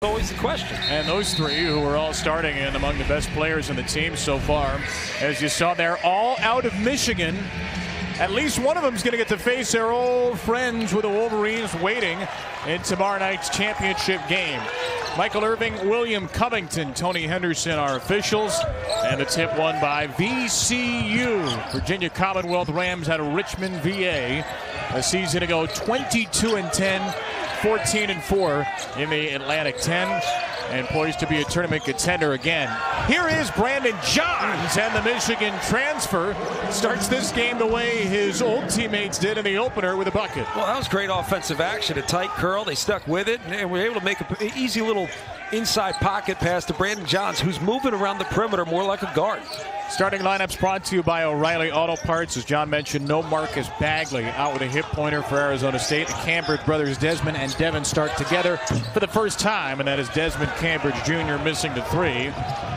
Always the question. And those three who are all starting and among the best players in the team so far, as you saw, they're all out of Michigan. At least one of them is going to get to face their old friends with the Wolverines waiting in tomorrow night's championship game. Michael Irving, William Covington, Tony Henderson are officials. And the tip won by VCU. Virginia Commonwealth Rams out of Richmond, VA. A season ago, 22-10. 14-4 in the Atlantic 10, and poised to be a tournament contender again. Here is Brandon Johns, and the Michigan transfer starts this game the way his old teammates did in the opener with a bucket. Well, that was great offensive action. A tight curl. They stuck with it and were able to make an easy little inside pocket pass to Brandon Johns, who's moving around the perimeter more like a guard. Starting lineups brought to you by O'Reilly Auto Parts. As John mentioned, no Marcus Bagley out with a hip pointer for Arizona State. The Cambridge brothers Desmond and Devin start together for the first time, and that is Desmond Cambridge Jr. missing the three.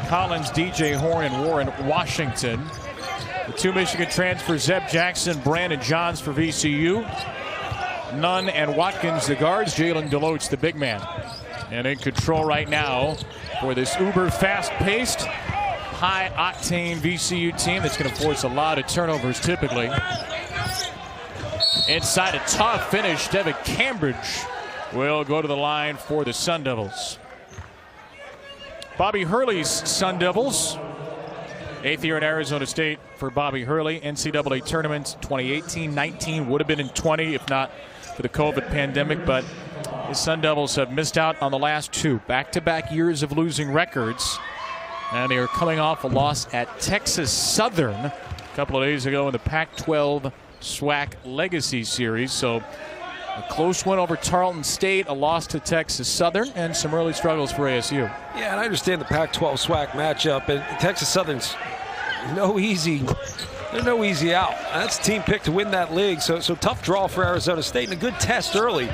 Collins, DJ Horn, and Warren Washington. The two Michigan transfers, Zeb Jackson, Brandon Johns for VCU. Nunn and Watkins the guards. Jalen Deloach the big man. And in control right now for this uber fast-paced, high-octane VCU team that's going to force a lot of turnovers typically. Inside a tough finish, Devin Cambridge will go to the line for the Sun Devils. Bobby Hurley's Sun Devils, 8th year at Arizona State for Bobby Hurley. NCAA tournament 2018-19, would have been in 20 if not for the COVID pandemic, but the Sun Devils have missed out on the last two back-to-back years of losing records. And they are coming off a loss at Texas Southern a couple of days ago in the Pac-12 SWAC Legacy Series. So a close win over Tarleton State, a loss to Texas Southern, and some early struggles for ASU. Yeah, and I understand the Pac-12 SWAC matchup, and Texas Southern's no easy out. That's a team picked to win that league, so tough draw for Arizona State and a good test early.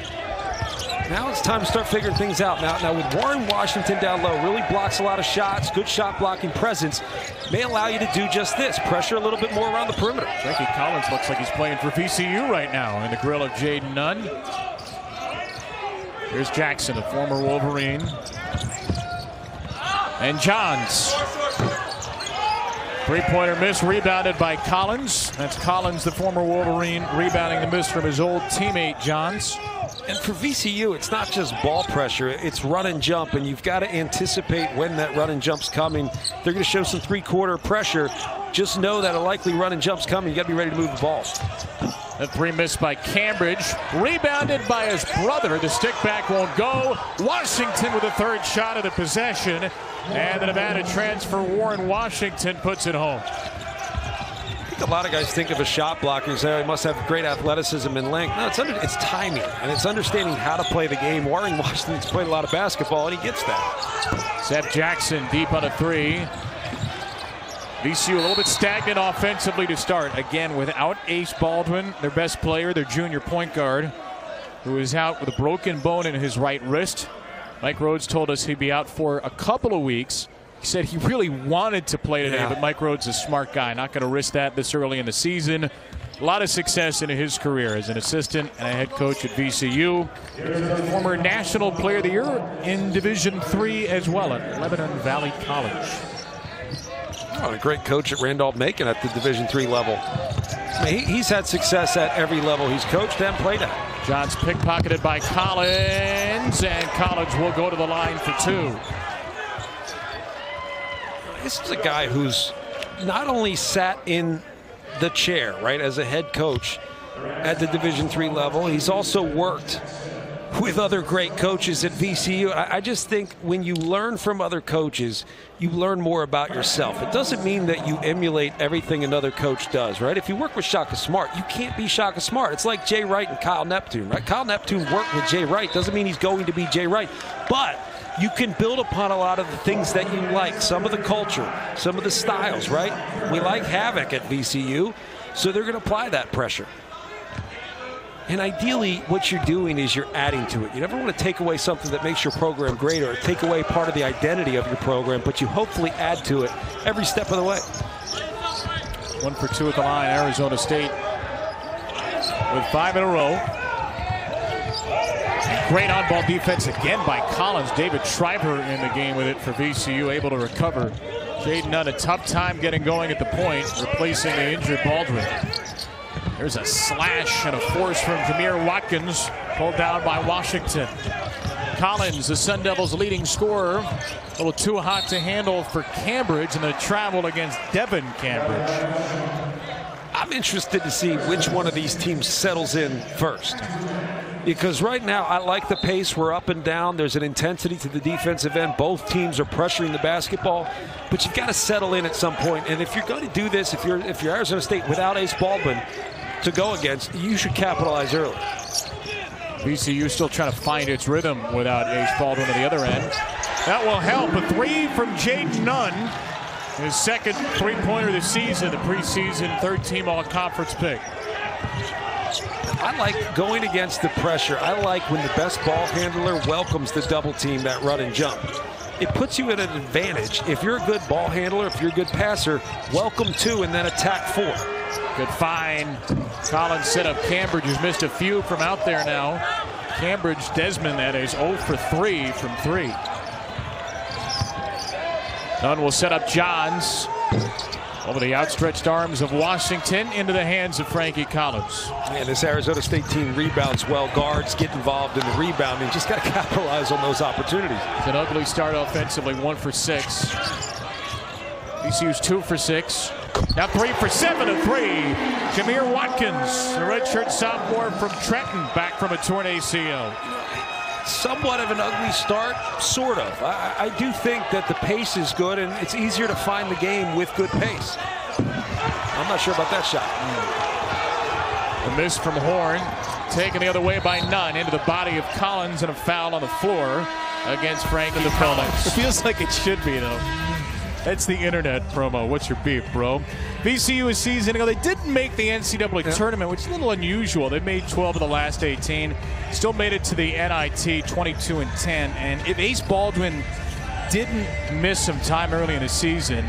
Now it's time to start figuring things out. Now with Warren Washington down low, really blocks a lot of shots, good shot blocking presence, may allow you to do just this, pressure a little bit more around the perimeter. Frankie Collins looks like he's playing for VCU right now in the grill of Jayden Nunn. Here's Jackson, a former Wolverine. And Johns. Three-pointer miss, rebounded by Collins. That's Collins, the former Wolverine, rebounding the miss from his old teammate Johns. And for VCU, it's not just ball pressure, it's run and jump, and you've got to anticipate when that run and jump's coming. They're going to show some three-quarter pressure. Just know that a likely run and jump's coming. You got to be ready to move the ball. The three missed by Cambridge, rebounded by his brother. The stick back won't go. Washington with the third shot of the possession, and the Nevada transfer Warren Washington puts it home. I think a lot of guys think of a shot blocker and say, oh, he must have great athleticism and length. No, it's timing, and it's understanding how to play the game. Warren Washington's played a lot of basketball, and he gets that. Zeb Jackson deep on a three. VCU a little bit stagnant offensively to start. Again, without Ace Baldwin, their best player, their junior point guard, who is out with a broken bone in his right wrist. Mike Rhodes told us he'd be out for a couple of weeks. He said he really wanted to play today, but Mike Rhodes is a smart guy, not going to risk that this early in the season. A lot of success in his career as an assistant and a head coach at VCU. Former National Player of the Year in Division III as well at Lebanon Valley College. Oh, a great coach at Randolph-Macon at the Division III level. He's had success at every level he's coached and played at. Johns pickpocketed by Collins, and Collins will go to the line for two. This is a guy who's not only sat in the chair, right, as a head coach at the Division III level, he's also worked with other great coaches at VCU. I just think when you learn from other coaches, you learn more about yourself. It doesn't mean that you emulate everything another coach does, right? If you work with Shaka Smart, you can't be Shaka Smart. It's like Jay Wright and Kyle Neptune, right? Kyle Neptune worked with Jay Wright. Doesn't mean he's going to be Jay Wright. But you can build upon a lot of the things that you like, some of the culture, some of the styles, right? We like havoc at VCU, so they're going to apply that pressure. And ideally, what you're doing is you're adding to it. You never want to take away something that makes your program greater or take away part of the identity of your program, but you hopefully add to it every step of the way. 1 for 2 at the line, Arizona State with 5 in a row. Great on-ball defense again by Collins. David Schreiber in the game with it for VCU, able to recover. Jayden Nunn, a tough time getting going at the point, replacing the injured Baldwin. There's a slash and a force from Jameer Watkins, pulled down by Washington. Collins, the Sun Devils' leading scorer, a little too hot to handle for Cambridge, and the travel against Devin Cambridge. I'm interested to see which one of these teams settles in first. Because right now, I like the pace. We're up and down. There's an intensity to the defensive end. Both teams are pressuring the basketball. But you've got to settle in at some point. And if you're going to do this, if you're Arizona State without Ace Baldwin to go against, you should capitalize early. VCU still trying to find its rhythm without Ace Baldwin on the other end. That will help. A three from Jayden Nunn. His second three-pointer of the season, the preseason third-team all-conference pick. I like going against the pressure. I like when the best ball handler welcomes the double team, that run and jump. It puts you at an advantage. If you're a good ball handler, if you're a good passer, welcome two and then attack four. Good find. Collins set up Cambridge, who's missed a few from out there now. Cambridge, Desmond, that is 0 for 3 from 3. Nunn will set up Johns over the outstretched arms of Washington into the hands of Frankie Collins. Man, this Arizona State team rebounds well. Guards get involved in the rebounding. Just got to capitalize on those opportunities. It's an ugly start offensively, 1 for 6. VCU's 2 for 6. Now 3 for 7, a 3. Jameer Watkins, the redshirt sophomore from Trenton, back from a torn ACL. Somewhat of an ugly start, sort of. I do think that the pace is good, and it's easier to find the game with good pace. I'm not sure about that shot. A miss from Horn, taken the other way by Nunn into the body of Collins, and a foul on the floor against Frankie Collins. It feels like it should be, though. That's the internet promo. What's your beef, bro? VCU a season ago, they didn't make the NCAA tournament, which is a little unusual. They made 12 of the last 18. Still made it to the NIT 22-10. And if Ace Baldwin didn't miss some time early in the season,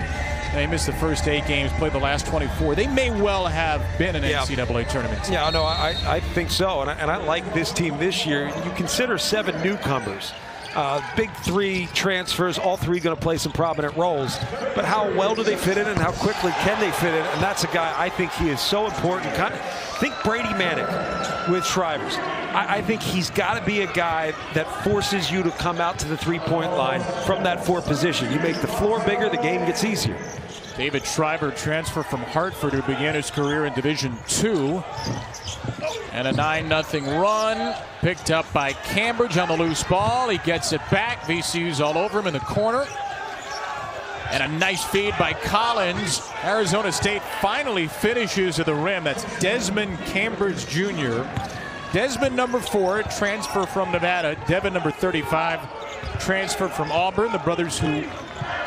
they missed the first 8 games, played the last 24, they may well have been an NCAA tournament team. Yeah, no, I think so. And I like this team this year. You consider 7 newcomers. Big 3 transfers, all 3 going to play some prominent roles. But how well do they fit in and how quickly can they fit in? And that's a guy, I think he is so important. Think Brady Manick with Shrivers. I think he's got to be a guy that forces you to come out to the three-point line from that 4 position. You make the floor bigger, the game gets easier. David Schreiber, transfer from Hartford, who began his career in Division II. And a 9-0 run, picked up by Cambridge on the loose ball. He gets it back. VCU's all over him in the corner. And a nice feed by Collins. Arizona State finally finishes at the rim. That's Desmond Cambridge Jr. Desmond, number 4, transfer from Nevada. Devin, number 35, transfer from Auburn. The brothers who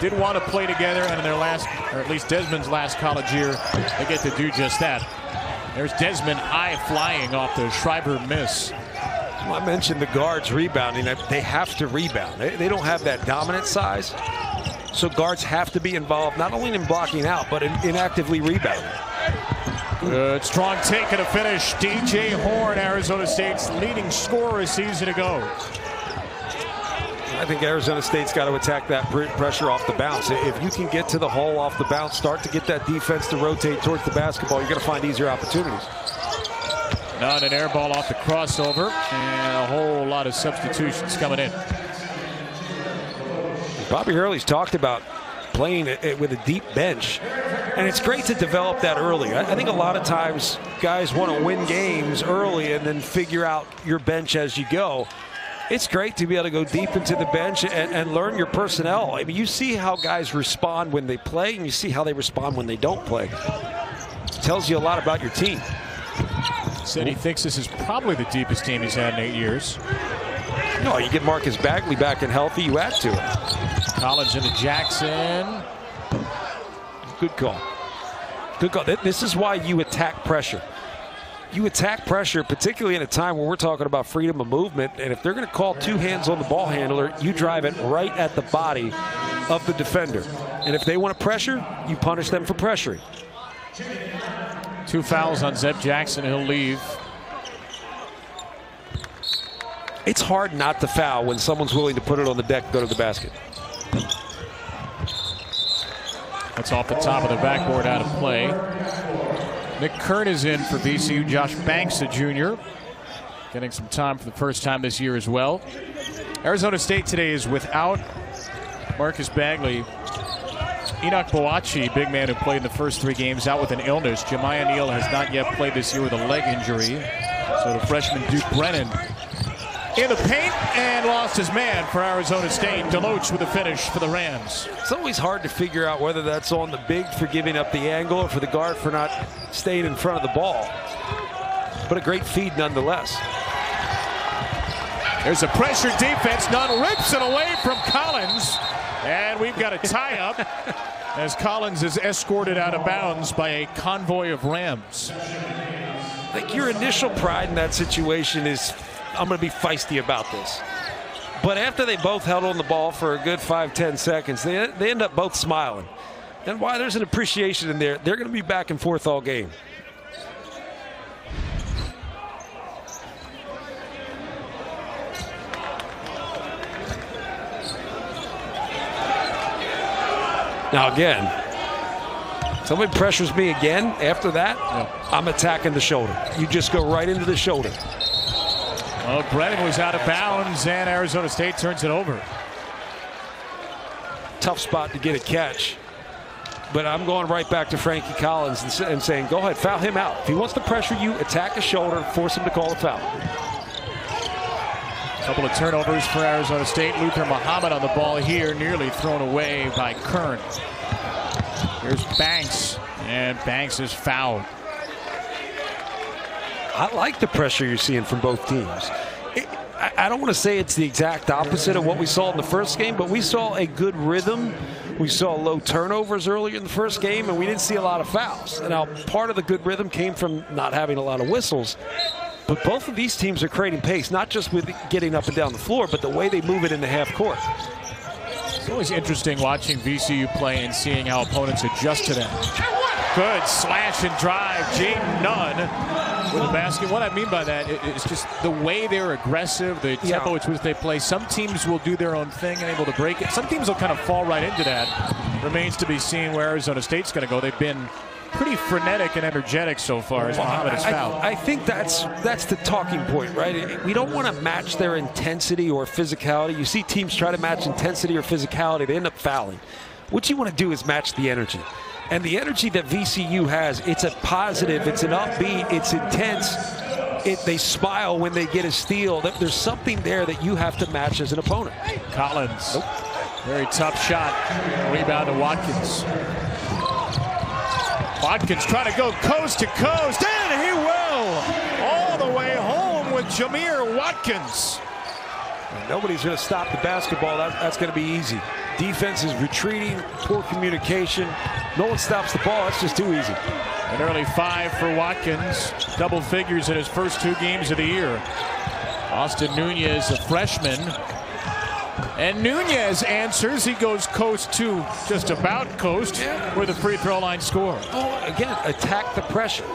did want to play together, and in their last, or at least Desmond's last college year, they get to do just that. There's Desmond high flying off the Schreiber miss. Well, I mentioned the guards rebounding. They have to rebound. They don't have that dominant size. So guards have to be involved, not only in blocking out, but in actively rebounding. Good strong take and a finish. DJ Horn, Arizona State's leading scorer a season ago. I think Arizona State's got to attack that pressure off the bounce. If you can get to the hole off the bounce, start to get that defense to rotate towards the basketball, you're going to find easier opportunities. Not an air ball off the crossover, and a whole lot of substitutions coming in. Bobby Hurley's talked about playing with a deep bench, and it's great to develop that early. I think a lot of times guys want to win games early and then figure out your bench as you go. It's great to be able to go deep into the bench and learn your personnel. I mean, you see how guys respond when they play, and you see how they respond when they don't play. It tells you a lot about your team. Said he thinks this is probably the deepest team he's had in 8 years. No, you get Marcus Bagley back and healthy, you add to it. Collins into Jackson. Good call. Good call. This is why you attack pressure. You attack pressure, particularly in a time where we're talking about freedom of movement. And if they're going to call 2 hands on the ball handler, you drive it right at the body of the defender. And if they want to pressure, you punish them for pressuring. 2 fouls on Zeb Jackson. He'll leave. It's hard not to foul when someone's willing to put it on the deck and go to the basket. That's off the top of the backboard, out of play. Nick Kern is in for VCU. Josh Banks, a junior, getting some time for the first time this year as well. Arizona State today is without Marcus Bagley. Enoch Boakye, big man who played in the first 3 games, out with an illness. Jemiah Neal has not yet played this year with a leg injury. So the freshman Duke Brennan in the paint and lost his man for Arizona State. Deloach with a finish for the Rams. It's always hard to figure out whether that's on the big for giving up the angle or for the guard for not staying in front of the ball. But a great feed nonetheless. There's a pressure defense. Nunn rips it away from Collins. And we've got a tie-up as Collins is escorted out of bounds by a convoy of Rams. I think your initial pride in that situation is, I'm going to be feisty about this. But after they both held on the ball for a good 5-10 seconds, they end up both smiling. And why there's an appreciation in there, they're going to be back and forth all game. Now again, somebody pressures me again after that, I'm attacking the shoulder. You just go right into the shoulder. Well, Brennan was out of bounds, and Arizona State turns it over. Tough spot to get a catch. But I'm going right back to Frankie Collins and saying, go ahead, foul him out. If he wants to pressure you, attack the shoulder, force him to call a foul. Couple of turnovers for Arizona State. Luther Muhammad on the ball here, nearly thrown away by Kern. Here's Banks, and Banks is fouled. I like the pressure you're seeing from both teams. I don't want to say it's the exact opposite of what we saw in the first game, but we saw a good rhythm. We saw low turnovers earlier in the first game, and we didn't see a lot of fouls. Now, part of the good rhythm came from not having a lot of whistles. But both of these teams are creating pace, not just with getting up and down the floor, but the way they move it in the half court. It's always interesting watching VCU play and seeing how opponents adjust to them. Good slash and drive. Jayden Nunn with the basket. What I mean by that is just the way they're aggressive, the tempo at which they play. Some teams will do their own thing and able to break it. Some teams will kind of fall right into that. Remains to be seen where Arizona State's going to go. They've been pretty frenetic and energetic so far as Muhammad is fouled. I think that's the talking point, right? We don't want to match their intensity or physicality. You see teams try to match intensity or physicality, they end up fouling. What you want to do is match the energy. And the energy that VCU has, it's a positive, it's an upbeat, it's intense. They smile when they get a steal. There's something there that you have to match as an opponent. Collins, very tough shot. Rebound to Watkins. Watkins trying to go coast to coast, and he will! All the way home with Jamir Watkins. And nobody's going to stop the basketball. That's going to be easy. Defense is retreating, poor communication. No one stops the ball. That's just too easy. An early 5 for Watkins. Double figures in his first 2 games of the year. Austin Nunez, a freshman. And Nunez answers. He goes coast to just about coast where the free throw line score. Oh, again, attack the pressure.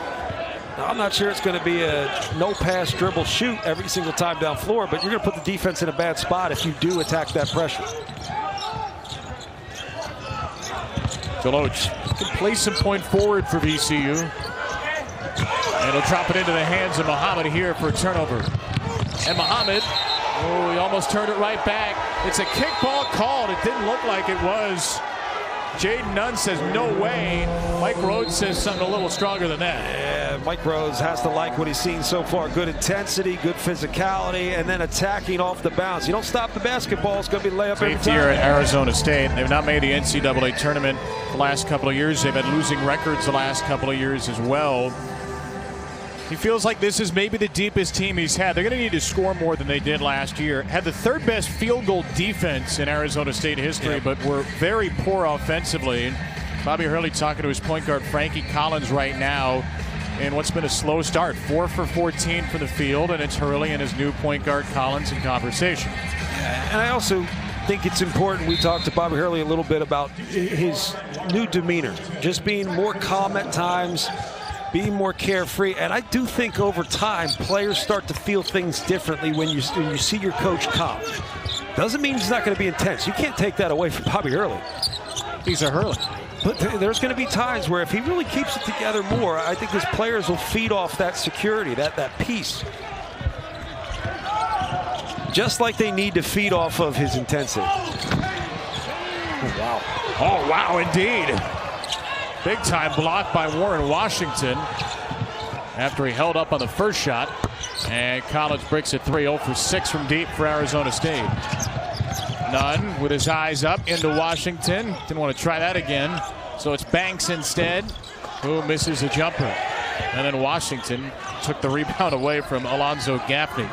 Now, I'm not sure it's going to be a no pass, dribble, shoot every single time down floor, but you're going to put the defense in a bad spot if you do attack that pressure. Deloach can play some point forward for VCU. And he'll drop it into the hands of Muhammad here for a turnover. And Muhammad, oh, he almost turned it right back. It's a kickball called. It didn't look like it was. Jayden Nunn says no way. Mike Rhodes says something a little stronger than that. Yeah, Mike Rhodes has to like what he's seen so far. Good intensity, good physicality, and then attacking off the bounce. You don't stop the basketball, it's going to be layup every time. Here at Arizona State. They've not made the NCAA tournament the last couple of years. They've had losing records the last couple of years as well. He feels like this is maybe the deepest team he's had. They're going to need to score more than they did last year. Had the 3rd best field goal defense in Arizona State history, but were very poor offensively. Bobby Hurley talking to his point guard Frankie Collins right now in what's been a slow start. 4 for 14 from the field, and it's Hurley and his new point guard Collins in conversation. And I also think it's important. We talked to Bobby Hurley a little bit about his new demeanor, just being more calm at times, being more carefree. And I do think over time, players start to feel things differently when you see your coach calm. Doesn't mean he's not going to be intense. You can't take that away from Bobby Hurley. He's a Hurley. But there's going to be times where if he really keeps it together more, I think his players will feed off that security, that peace. Just like they need to feed off of his intensity. Oh, wow. Oh, wow, indeed. Big time block by Warren Washington after he held up on the first shot. And Collins breaks it 3, 0 for 6 from deep for Arizona State. Nunn with his eyes up into Washington. Didn't want to try that again. So it's Banks instead, who misses a jumper. And then Washington took the rebound away from Alonzo Gaffney.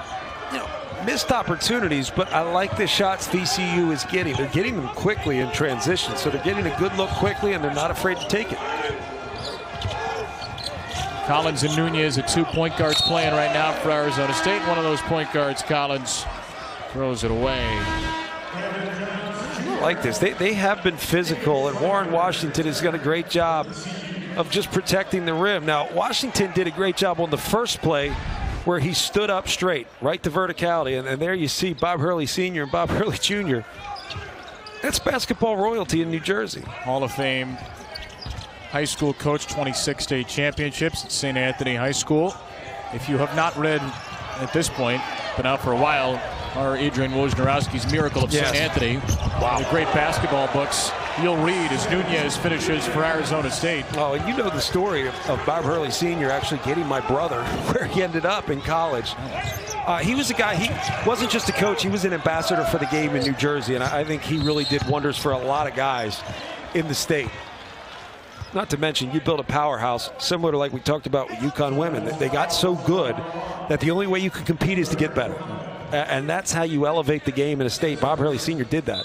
You know, missed opportunities, but I like the shots VCU is getting. They're getting them quickly in transition. So they're getting a good look quickly, and they're not afraid to take it. Collins and Nunez, the 2 point guards playing right now for Arizona State. One of those point guards, Collins, throws it away. I like this. They have been physical, and Warren Washington has done a great job of just protecting the rim. Now, Washington did a great job on the first play where he stood up straight, right to verticality, and there you see Bob Hurley Sr. and Bob Hurley Jr. That's basketball royalty in New Jersey. Hall of Fame high school coach, 26 state championships at St. Anthony High School. If you have not read at this point, been out for a while, our Adrian Wojnarowski's Miracle of St. Anthony. Wow. The great basketball books you'll read as Nunez finishes for Arizona State. Oh, and you know the story of Bob Hurley Sr. actually getting my brother where he ended up in college. He was a guy, he wasn't just a coach, he was an ambassador for the game in New Jersey, and I think he really did wonders for a lot of guys in the state. Not to mention, you built a powerhouse similar to like we talked about with UConn women. They got so good that the only way you could compete is to get better. And that's how you elevate the game in a state. Bob Hurley Sr. did that.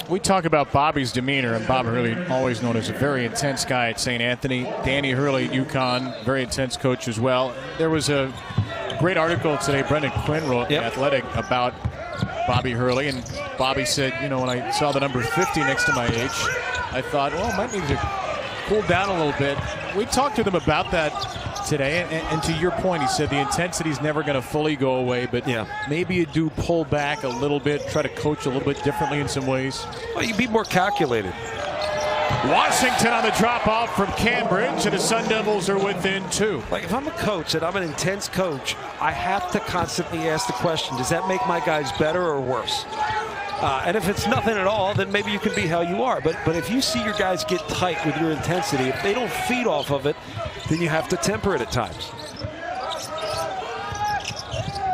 We talk about Bobby's demeanor, and Bob Hurley, always known as a very intense guy at St. Anthony. Danny Hurley at UConn, very intense coach as well. There was a great article today Brendan Quinn wrote in The Athletic about Bobby Hurley, and Bobby said, you know, when I saw the number 50 next to my age, I thought, well, I might need to cool down a little bit. We talked to them about that today, and to your point, he said the intensity is never going to fully go away, but maybe you do pull back a little bit, try to coach a little bit differently in some ways. Well, you be more calculated. Washington on the drop-off from Cambridge, and the Sun Devils are within 2. Like, if I'm a coach and I'm an intense coach, I have to constantly ask the question, does that make my guys better or worse? And if it's nothing at all, then maybe you can be how you are. But if you see your guys get tight with your intensity, if they don't feed off of it, then you have to temper it at times.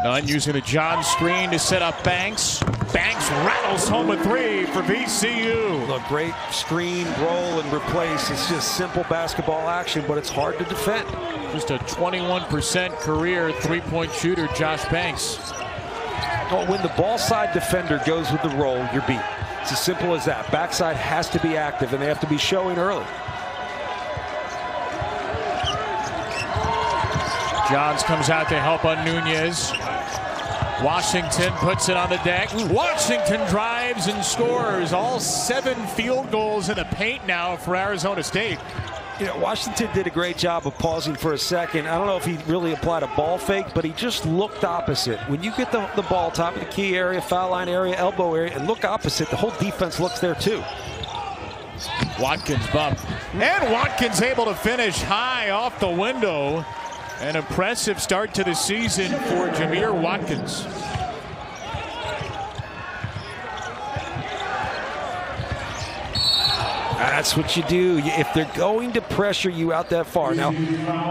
Nunn using the John screen to set up Banks. Banks rattles home a 3 for VCU. A great screen, roll, and replace. It's just simple basketball action, but it's hard to defend. Just a 21% career three-point shooter, Josh Banks. Well, when the ball side defender goes with the roll, you're beat. It's as simple as that. Backside has to be active, and they have to be showing early. Johns comes out to help on Nunez. Washington puts it on the deck. Washington drives and scores. All 7 field goals in the paint now for Arizona State. You know, Washington did a great job of pausing for a second. I don't know if he really applied a ball fake, but he just looked opposite. When you get the ball top of the key area, foul line area, elbow area, and look opposite, the whole defense looks there too. Watkins bump. And Watkins able to finish high off the window. An impressive start to the season for Jameer Watkins. That's what you do. If they're going to pressure you out that far. Now,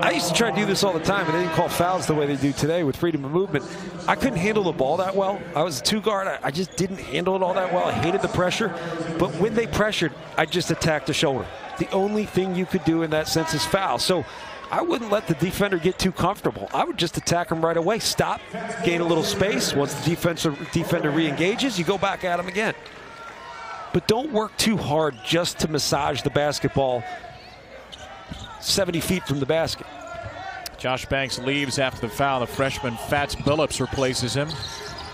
I used to try to do this all the time, and they didn't call fouls the way they do today with freedom of movement. I couldn't handle the ball that well. I was a 2-guard. I just didn't handle it all that well. I hated the pressure. But when they pressured, I just attacked the shoulder. The only thing you could do in that sense is foul. So I wouldn't let the defender get too comfortable. I would just attack him right away. Stop, gain a little space. Once the defender re-engages, you go back at him again. But don't work too hard just to massage the basketball 70 feet from the basket. Josh Banks leaves after the foul. The freshman Fats Billups replaces him.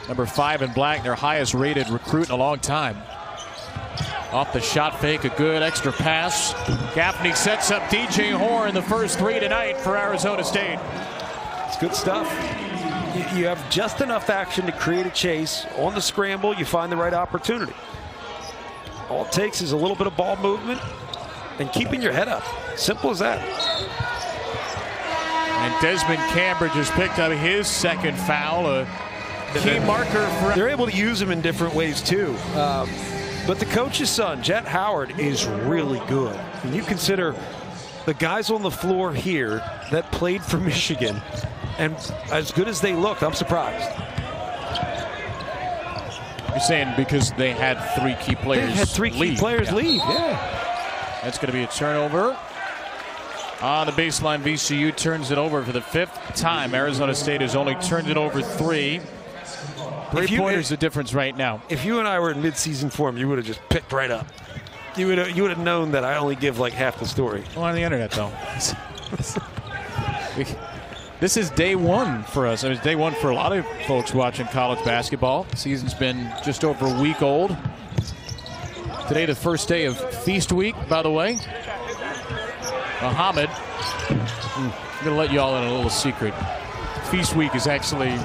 Number 5 in black, their highest rated recruit in a long time. Off the shot fake, a good extra pass. Gaffney sets up DJ Horn, the first three tonight for Arizona State. It's good stuff. You have just enough action to create a chase. On the scramble, you find the right opportunity. All it takes is a little bit of ball movement and keeping your head up. Simple as that. And Desmond Cambridge has picked up his second foul, a key marker for... They're able to use him in different ways, too. But the coach's son, Jet Howard, is really good. When you consider the guys on the floor here that played for Michigan, and as good as they looked, I'm surprised. You're saying because they had three key players leave. They had three key players leave, yeah. That's going to be a turnover. On the baseline, VCU turns it over for the fifth time. Arizona State has only turned it over three. Three-pointers the difference right now. If you and I were in mid-season form, you would have just picked right up. You would have known that I only give like half the story. Well, on the internet, though. This is day one for us. I mean, it's day one for a lot of folks watching college basketball. The season's been just over a week old. Today, the first day of Feast Week, by the way. Muhammad, I'm going to let you all in a little secret. Feast Week is actually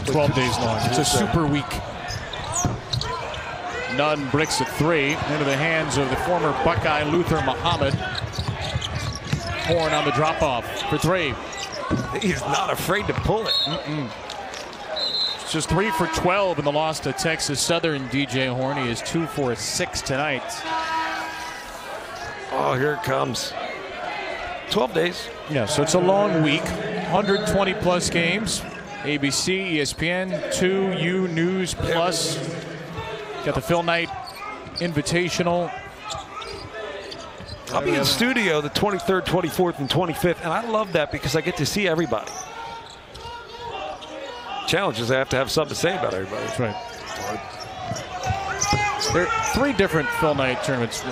12 days long. It's a super week. Nunn bricks a three into the hands of the former Buckeye Luther Muhammad. Horn on the drop-off for three. He's not afraid to pull it. It's just 3 for 12 in the loss to Texas Southern. DJ Horn, he is 2 for 6 tonight. Oh, here it comes. 12 days. Yeah, so it's a long week. 120 plus games. ABC, ESPN, 2U News Plus. Got the Phil Knight Invitational. I'll be in studio the 23rd, 24th, and 25th, and I love that because I get to see everybody. Challenge is I have to have something to say about everybody. That's right. There are 3 different Phil Knight tournaments.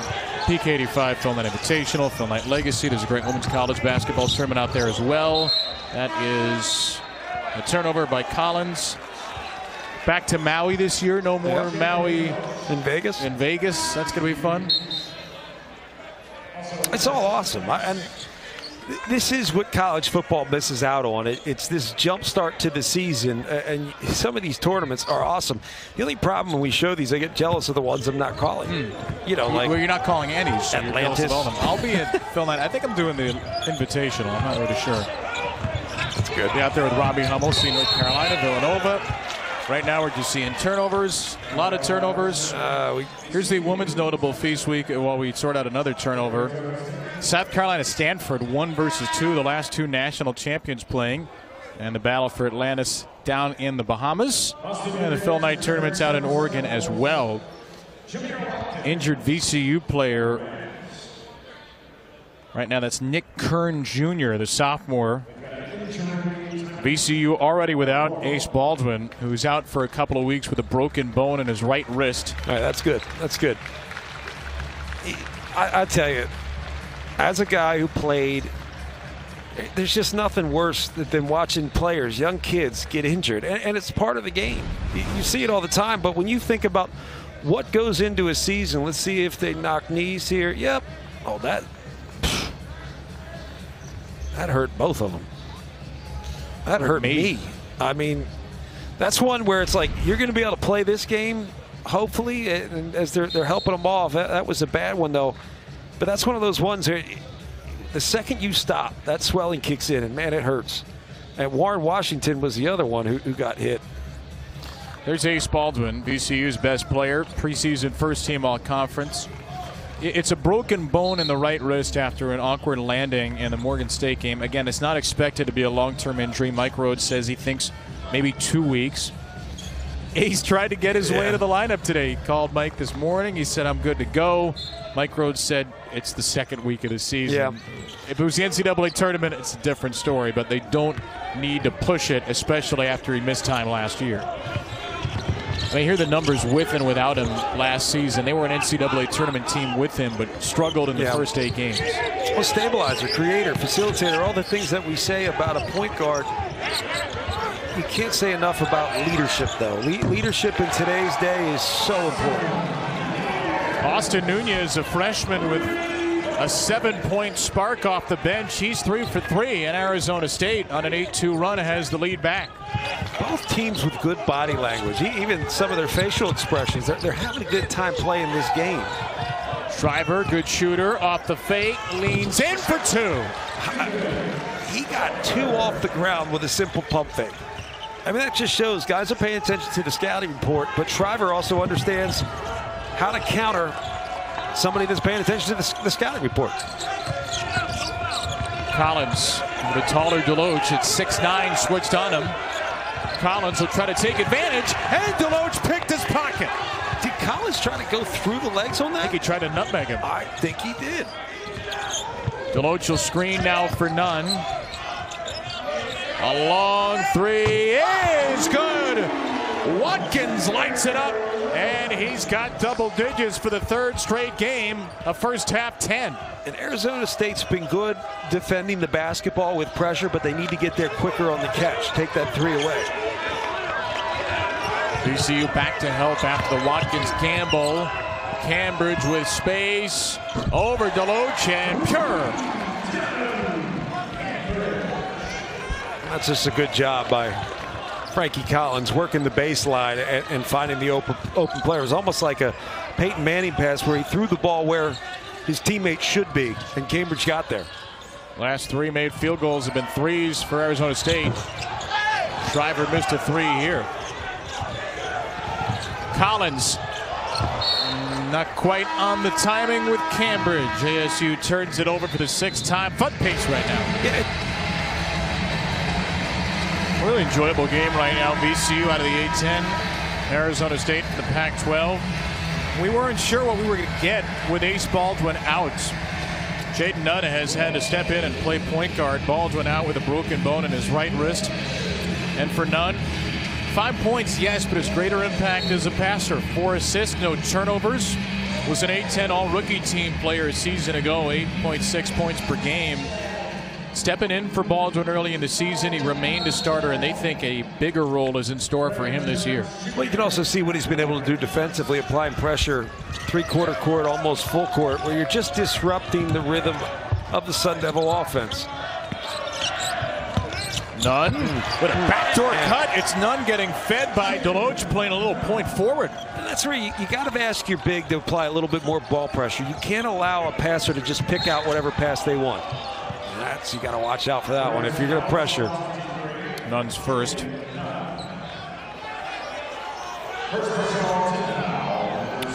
PK85, Phil Knight Invitational, Phil Knight Legacy. There's a great women's college basketball tournament out there as well. That is a turnover by Collins. Back to Maui this year. No more Maui in Vegas. In Vegas. That's going to be fun. It's all awesome. And this is what college football misses out on. It's this jump start to the season, and some of these tournaments are awesome. The only problem when we show these, I get jealous of the ones I'm not calling. You know, like, well, you're not calling any. So Atlantis. All them. I'll be at Phil Knight. I think I'm doing the Invitational. I'm not really sure. That's good. Be out there with Robbie Hummel, see North Carolina, Villanova. Right now, we're just seeing turnovers, a lot of turnovers. Here's the women's notable Feast Week while we sort out another turnover. South Carolina Stanford 1 versus 2, the last 2 national champions playing. And the battle for Atlantis down in the Bahamas. And the Phil Knight tournament's out in Oregon as well. Injured VCU player. Right now, that's Nick Kern Jr., the sophomore. VCU already without Ace Baldwin, who's out for a couple of weeks with a broken bone in his right wrist. All right, that's good. That's good. I tell you, as a guy who played, there's just nothing worse than watching players, young kids, get injured. And it's part of the game. You see it all the time. But when you think about what goes into a season, let's see if they knock knees here. Yep. Oh, that hurt both of them. That hurt me. I mean, that's one where it's like you're going to be able to play this game, hopefully, and as they're helping them off. That was a bad one, though. But that's one of those ones where the second you stop, that swelling kicks in, and, man, it hurts. And Warren Washington was the other one who got hit. There's Ace Baldwin, VCU's best player, preseason first-team all-conference. It's a broken bone in the right wrist after an awkward landing in the Morgan State game. Again, it's not expected to be a long-term injury. Mike Rhodes says he thinks maybe 2 weeks. Ace tried to get his way to the lineup today. He called Mike this morning. He said, I'm good to go. Mike Rhodes said it's the second week of the season. Yeah. If it was the NCAA tournament, it's a different story, but they don't need to push it, especially after he missed time last year. I mean, hear the numbers with and without him last season. They were an NCAA tournament team with him, but struggled in the first 8 games. Well, stabilizer, creator, facilitator, all the things that we say about a point guard. You can't say enough about leadership, though. Leadership in today's day is so important. Austin Nunez, a freshman with a 7-point spark off the bench. He's 3 for 3, and Arizona State on an 8-2 run has the lead back. Both teams with good body language, even some of their facial expressions. They're having a good time playing this game. Shriver, good shooter, off the fake, leans in for 2. He got 2 off the ground with a simple pump fake. I mean, that just shows guys are paying attention to the scouting report, but Shriver also understands how to counter somebody that's paying attention to the scouting report. Collins with a taller Deloach at 6'9", switched on him. Collins will try to take advantage, and Deloach picked his pocket. Did Collins try to go through the legs on that? I think he tried to nutmeg him. I think he did. Deloach will screen now for Nunn. A long 3 is good. Watkins lights it up, and he's got double digits for the 3rd straight game, a first half 10. And Arizona State's been good defending the basketball with pressure, but they need to get there quicker on the catch. Take that 3 away. VCU back to help after the Watkins gamble. Cambridge with space over Deloach and pure. That's just a good job by Frankie Collins working the baseline and finding the open player. It was almost like a Peyton Manning pass where he threw the ball where his teammate should be, and Cambridge got there. Last 3 made field goals have been 3s for Arizona State. Shriver missed a 3 here. Collins not quite on the timing with Cambridge. ASU turns it over for the 6th time. Fun pace right now. Yeah. Really enjoyable game right now. VCU out of the A-10. Arizona State from the Pac-12. We weren't sure what we were going to get with Ace Baldwin out. Jayden Nunn has had to step in and play point guard. Baldwin out with a broken bone in his right wrist. And for Nunn, 5 points, yes, but his greater impact as a passer. 4 assists, no turnovers. Was an A-10 all-rookie team player a season ago, 8.6 points per game. Stepping in for Baldwin early in the season, he remained a starter, and they think a bigger role is in store for him this year. Well, you can also see what he's been able to do defensively, applying pressure, 3/4 court, almost full court, where you're just disrupting the rhythm of the Sun Devil offense. Nunn with a backdoor cut. It's Nunn getting fed by Deloach, playing a little point forward. And that's where you got to ask your big to apply a little bit more ball pressure. You can't allow a passer to just pick out whatever pass they want. You got to watch out for that one if you're going to pressure. Nunn's first.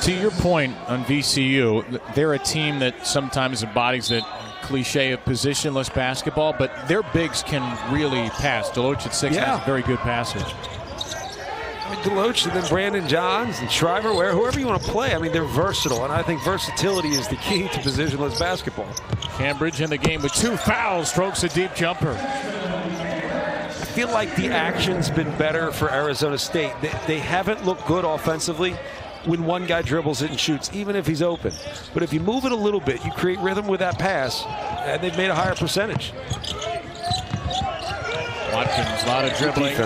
To your point on VCU, they're a team that sometimes embodies that cliche of positionless basketball, but their bigs can really pass. Deloach at 6 is a very good passer. I mean, Deloach and then Brandon Johns and Shriver, whoever you want to play. I mean, they're versatile, and I think versatility is the key to positionless basketball. Cambridge in the game with 2 fouls, strokes a deep jumper. I feel like the action's been better for Arizona State. They haven't looked good offensively when one guy dribbles it and shoots, even if he's open. But if you move it a little bit, you create rhythm with that pass, and they've made a higher percentage. Watkins, a lot of dribbling.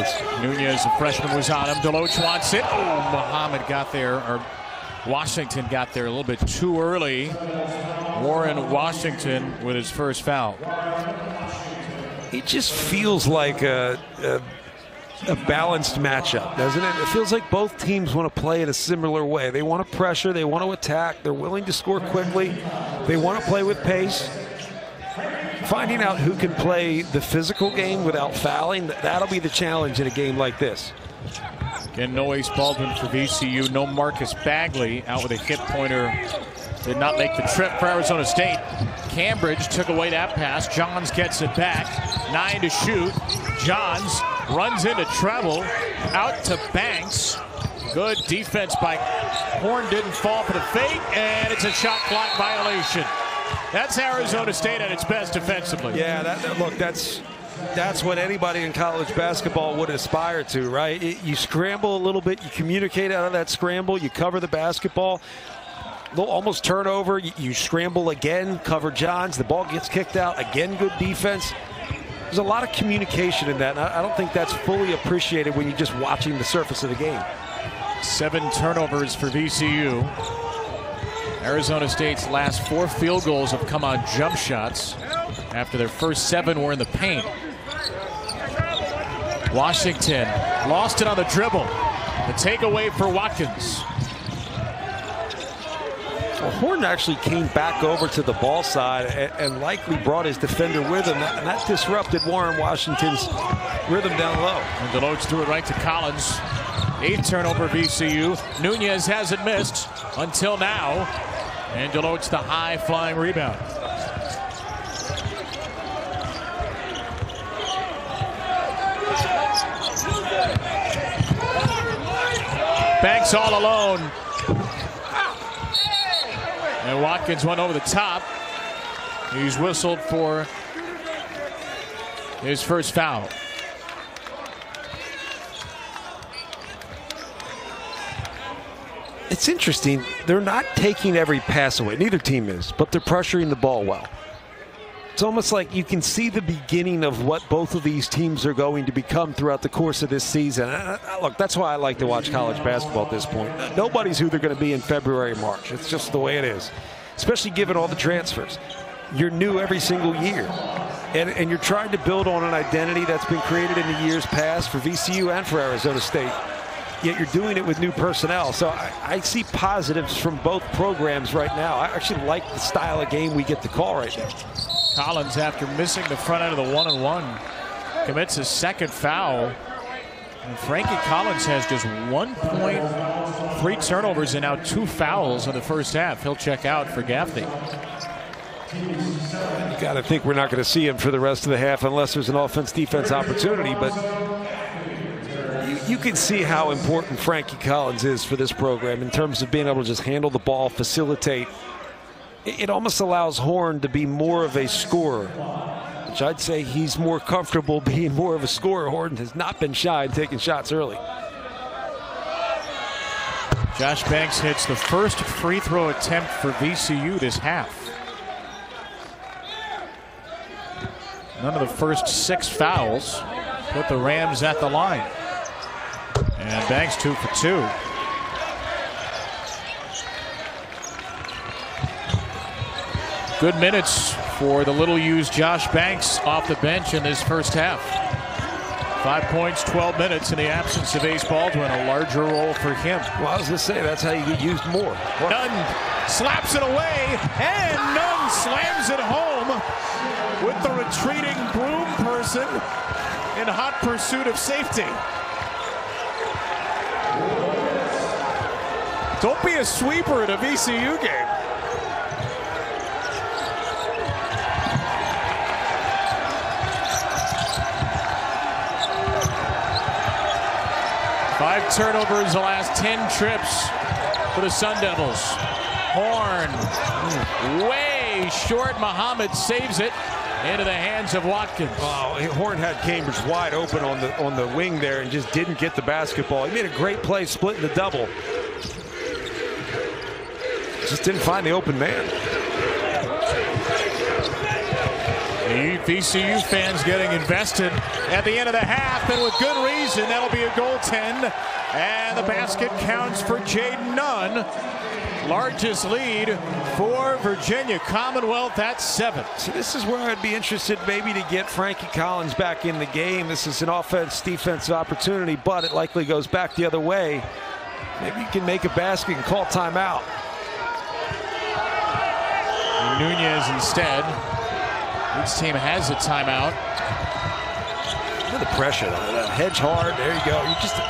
Nunez, the freshman, was on him. Deloach wants it. Oh, Muhammad got there, or Washington got there a little bit too early. Warren Washington with his first foul. It just feels like a balanced matchup, doesn't it? It feels like both teams want to play in a similar way. They want to pressure, they want to attack, they're willing to score quickly, they want to play with pace. Finding out who can play the physical game without fouling, that'll be the challenge in a game like this. Again, no Ace Baldwin for VCU, no Marcus Bagley out with a hip pointer. Did not make the trip for Arizona State. Cambridge took away that pass. Johns gets it back. 9 to shoot. Johns runs into treble. Out to Banks. Good defense by Horn. Didn't fall for the fake, and it's a shot clock violation. That's Arizona State at its best defensively. Yeah, look, that's what anybody in college basketball would aspire to, right? You scramble a little bit, you communicate out of that scramble, you cover the basketball, almost turnover, you scramble again, cover Johns, the ball gets kicked out, again good defense. There's a lot of communication in that, and I don't think that's fully appreciated when you're just watching the surface of the game. 7 turnovers for VCU. Arizona State's last 4 field goals have come on jump shots. After their first 7 were in the paint. Washington lost it on the dribble. The takeaway for Watkins. Well, Horton actually came back over to the ball side and likely brought his defender with him, and that disrupted Warren Washington's rhythm down low. And Deloach threw it right to Collins. 8th turnover VCU. Nunez hasn't missed until now. And Deloach the high-flying rebound. Banks all alone. And Watkins went over the top. He's whistled for his first foul. It's interesting. They're not taking every pass away. Neither team is, but they're pressuring the ball well. It's almost like you can see the beginning of what both of these teams are going to become throughout the course of this season. Look, that's why I like to watch college basketball at this point. Nobody's who they're going to be in February and March. It's just the way it is, especially given all the transfers. You're new every single year, and you're trying to build on an identity that's been created in the years past for VCU and for Arizona State. Yet you're doing it with new personnel. So I see positives from both programs right now. I actually like the style of game we get to call right now. Collins, after missing the front end of the 1-and-1, commits his 2nd foul. And Frankie Collins has just 1 point, 3 turnovers, and now 2 fouls in the first half. He'll check out for Gaffney. You got to think we're not going to see him for the rest of the half unless there's an offense-defense opportunity. But you can see how important Frankie Collins is for this program in terms of being able to just handle the ball, facilitate. It almost allows Horn to be more of a scorer, which I'd say he's more comfortable being more of a scorer. Horton has not been shy in taking shots early. Josh Banks hits the first free throw attempt for VCU this half. None of the first 6 fouls put the Rams at the line. And Banks 2 for 2. Good minutes for the little-used Josh Banks off the bench in this first half. 5 points, 12 minutes in the absence of Ace Baldwin. A larger role for him. Well, I was going to say, that's how you get used more. Nunn slaps it away, and Nunn slams it home with the retreating broom person in hot pursuit of safety. Don't be a sweeper at a VCU game. Five turnovers the last 10 trips for the Sun Devils. Horn, way short. Muhammad saves it into the hands of Watkins. Oh, Horn had Cambridge wide open on the wing there and just didn't get the basketball. He made a great play splitting the double. Just didn't find the open man. The VCU fans getting invested at the end of the half, and with good reason. That'll be a goaltend, and the basket counts for Jayden Nunn. Largest lead for Virginia Commonwealth at 7. So this is where I'd be interested maybe to get Frankie Collins back in the game. This is an offense-defensive opportunity, but it likely goes back the other way. Maybe you can make a basket and call timeout. Nunez instead. Each team has a timeout. Look at the pressure. Hedge hard. There you go.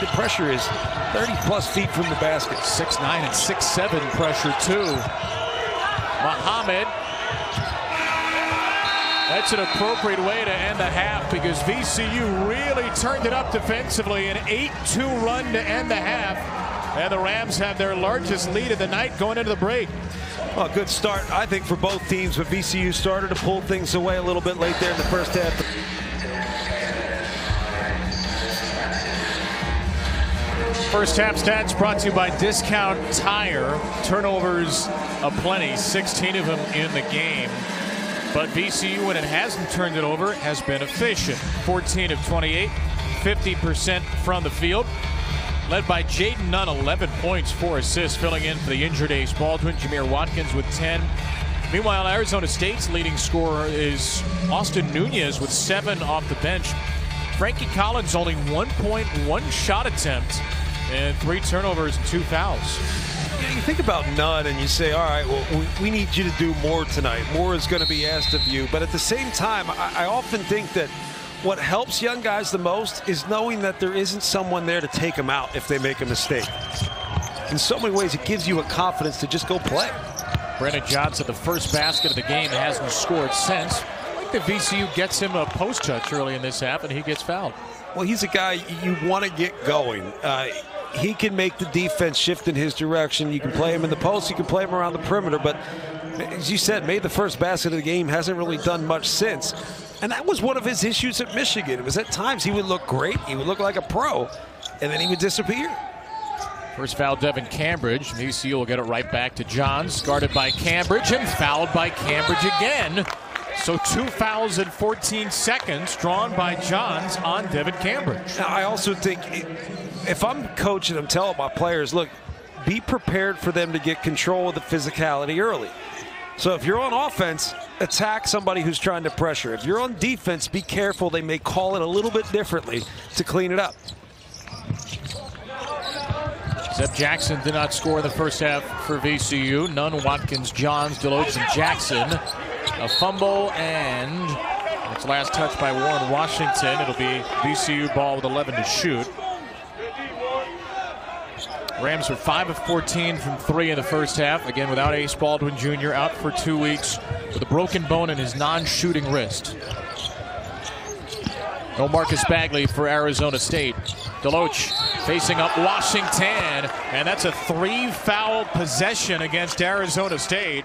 The pressure is 30+ feet from the basket. 6'9" and 6'7" pressure too. Muhammad. That's an appropriate way to end the half because VCU really turned it up defensively. An 8-2 run to end the half. And the Rams have their largest lead of the night going into the break. Well, good start, I think, for both teams, but VCU started to pull things away a little bit late there in the first half. First half stats brought to you by Discount Tire. Turnovers aplenty, 16 of them in the game. But VCU, when it hasn't turned it over, has been efficient. 14 of 28, 50% from the field. led by Jayden Nunn, 11 points, 4 assists, filling in for the injured Ace Baldwin. Jameer Watkins with 10. Meanwhile, Arizona State's leading scorer is Austin Nunez with 7 off the bench. Frankie Collins only 1 point, 1 shot attempt, and 3 turnovers and 2 fouls. You think about Nunn and you say, all right, well, we need you to do more tonight. More is going to be asked of you. But at the same time, I often think that what helps young guys the most is knowing that there isn't someone there to take them out if they make a mistake. In so many ways, it gives you a confidence to just go play. Brennan Johnson, the first basket of the game, hasn't scored since. I think the VCU gets him a post touch early in this half, and he gets fouled. Well, he's a guy you want to get going. He can make the defense shift in his direction. You can play him in the post. You can play him around the perimeter. But as you said, made the first basket of the game, hasn't really done much since. And that was one of his issues at Michigan. It was at times he would look great. He would look like a pro, and then he would disappear. First foul, Devin Cambridge. VCU will get it right back to Johns. Guarded by Cambridge and fouled by Cambridge again. So 2 fouls in 14 seconds drawn by Johns on Devin Cambridge. Now, I also think if I'm coaching, I'm telling my players, look, be prepared for them to get control of the physicality early. So if you're on offense, attack somebody who's trying to pressure. If you're on defense, be careful. They may call it a little bit differently to clean it up. Zeb Jackson did not score in the first half for VCU. Nunn, Watkins, Johns, Deloach, and Jackson. A fumble, and it's last touch by Warren Washington. It'll be VCU ball with 11 to shoot. Rams are 5 of 14 from 3 in the first half. Again, without Ace Baldwin Jr. out for 2 weeks with a broken bone in his non-shooting wrist. No Marcus Bagley for Arizona State. Deloach facing up Washington, and that's a 3-foul possession against Arizona State.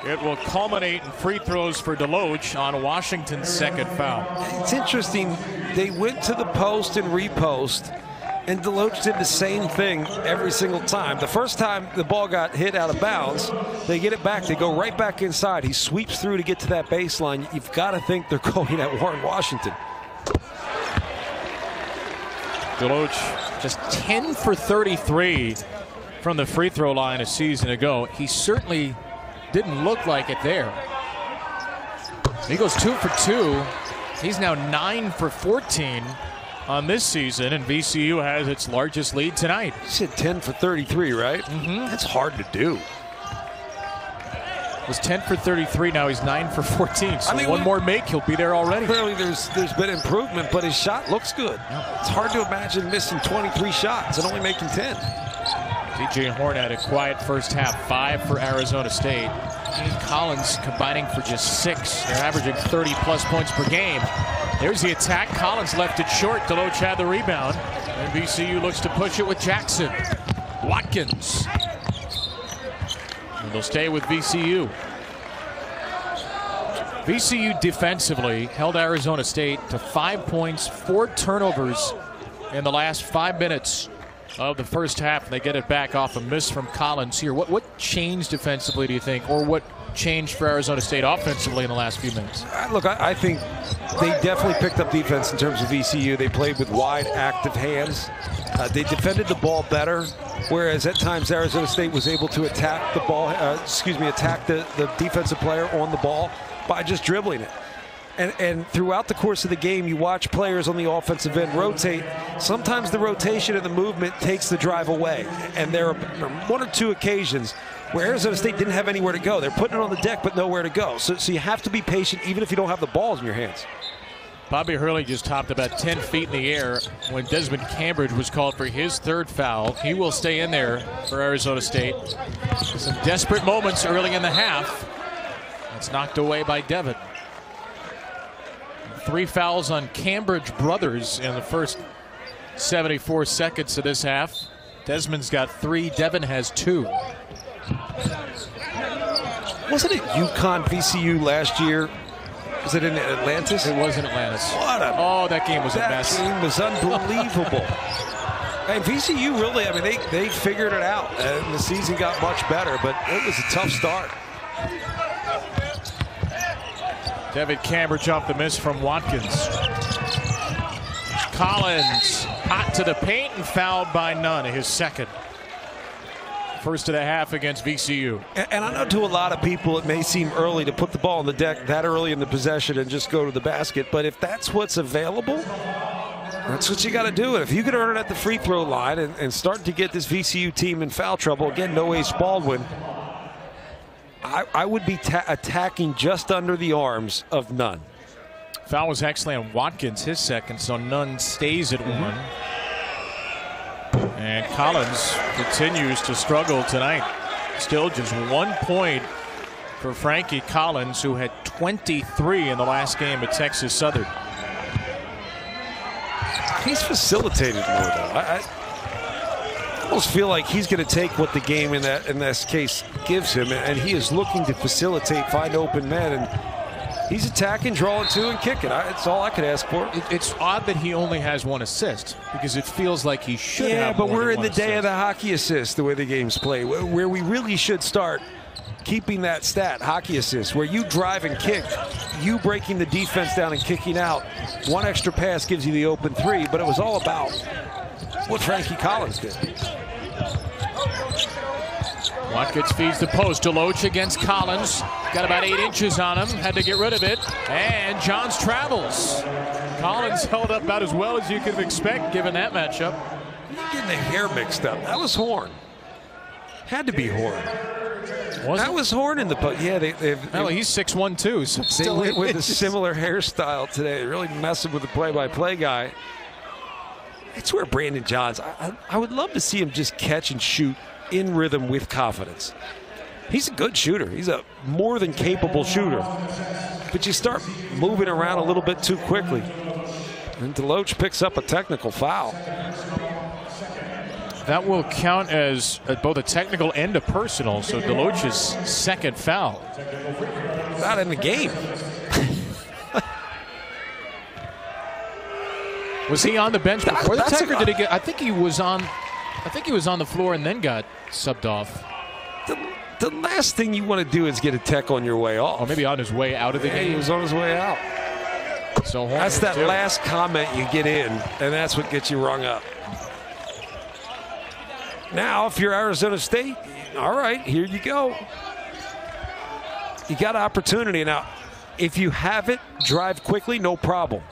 It will culminate in free throws for Deloach on Washington's second foul. It's interesting. They went to the post and repost, and Deloach did the same thing every single time. The first time the ball got hit out of bounds, they get it back. They go right back inside. He sweeps through to get to that baseline. You've got to think they're going at Warren Washington. Deloach just 10 for 33 from the free throw line a season ago. He certainly didn't look like it there. He goes 2 for 2. He's now 9 for 14 on this season, and VCU has its largest lead tonight. You said 10 for 33, right? That's hard to do. It was 10 for 33. Now he's 9 for 14. So one more make, he'll be there already. Clearly there's been improvement, but his shot looks good. Yeah. It's hard to imagine missing 23 shots and only making 10. DJ Horn had a quiet first half, 5 for Arizona State. And Collins combining for just 6. They're averaging 30-plus points per game. There's the attack. Collins left it short. Deloach had the rebound. And VCU looks to push it with Jackson. Watkins. And they'll stay with VCU. VCU defensively held Arizona State to 5 points, 4 turnovers in the last 5 minutes of the first half, and they get it back off a miss from Collins here. What changed defensively, do you think, or what changed for Arizona State offensively in the last few minutes? Look, I think they definitely picked up defense in terms of VCU. They played with wide, active hands. They defended the ball better, whereas at times Arizona State was able to attack the ball, attack the defensive player on the ball by just dribbling it. And throughout the course of the game, you watch players on the offensive end rotate. Sometimes the rotation and the movement takes the drive away. And there are 1 or 2 occasions where Arizona State didn't have anywhere to go. They're putting it on the deck, but nowhere to go. So you have to be patient, even if you don't have the balls in your hands. Bobby Hurley just topped about 10 feet in the air when Desmond Cambridge was called for his 3rd foul. He will stay in there for Arizona State. Some desperate moments early in the half. That's knocked away by Devin. 3 fouls on Cambridge brothers in the first 74 seconds of this half. Desmond's got 3. Devin has 2. Wasn't it UConn VCU last year? Was it in Atlantis? It was in Atlantis. That game was a mess. That game was unbelievable. And VCU really, I mean, they figured it out. And the season got much better, but it was a tough start. Devin Cambridge off the miss from Watkins. Collins Hot to the paint and fouled by Nunn, his second. First of the half against VCU. And I know to a lot of people it may seem early to put the ball on the deck that early in the possession and just go to the basket, but if that's what's available, that's what you got to do. If you can earn it at the free throw line and start to get this VCU team in foul trouble, again, no Ace Baldwin, I would be attacking just under the arms of Nunn. Foul was actually on Watkins, his second, so Nunn stays at one. And Collins continues to struggle tonight. Still just 1 point for Frankie Collins, who had 23 in the last game at Texas Southern. He's facilitated more, though. I almost feel like he's going to take what the game in this case gives him, and he is looking to facilitate, find open men, and he's attacking, drawing to, and kicking. That's all I could ask for. It's odd that he only has one assist because it feels like he should have but more we're than in the one day assist. of the hockey assist, the way the game's played, where we really should start keeping that stat, hockey assist, where you drive and kick, you breaking the defense down and kicking out. One extra pass gives you the open three, but it was all about what Frankie Collins did. Watkins feeds the post. Deloach against Collins. Got about 8 inches on him. Had to get rid of it. And Johns travels. Collins held up about as well as you could expect given that matchup. You're getting the hair mixed up. That was Horn. Had to be Horn. That was Horn in the post. Yeah, he's 6'1", too. So they went with a similar hairstyle today. Really messing with the play-by-play guy. It's where Brandon Johns, I would love to see him just catch and shoot in rhythm with confidence. He's a good shooter. He's a more than capable shooter. But you start moving around a little bit too quickly. And Deloach picks up a technical foul. That will count as both a technical and a personal. So Deloach's second foul. Not in the game. Was he on the bench before the tech, or did he get? I think he was on the floor and then got subbed off. The last thing you want to do is get a tech on your way off. Or maybe on his way out of the game. He was on his way out. So that's that last comment you get in, and that's what gets you rung up. Now, if you're Arizona State, all right, here you go. You got opportunity. Now, if you have it, drive quickly, no problem.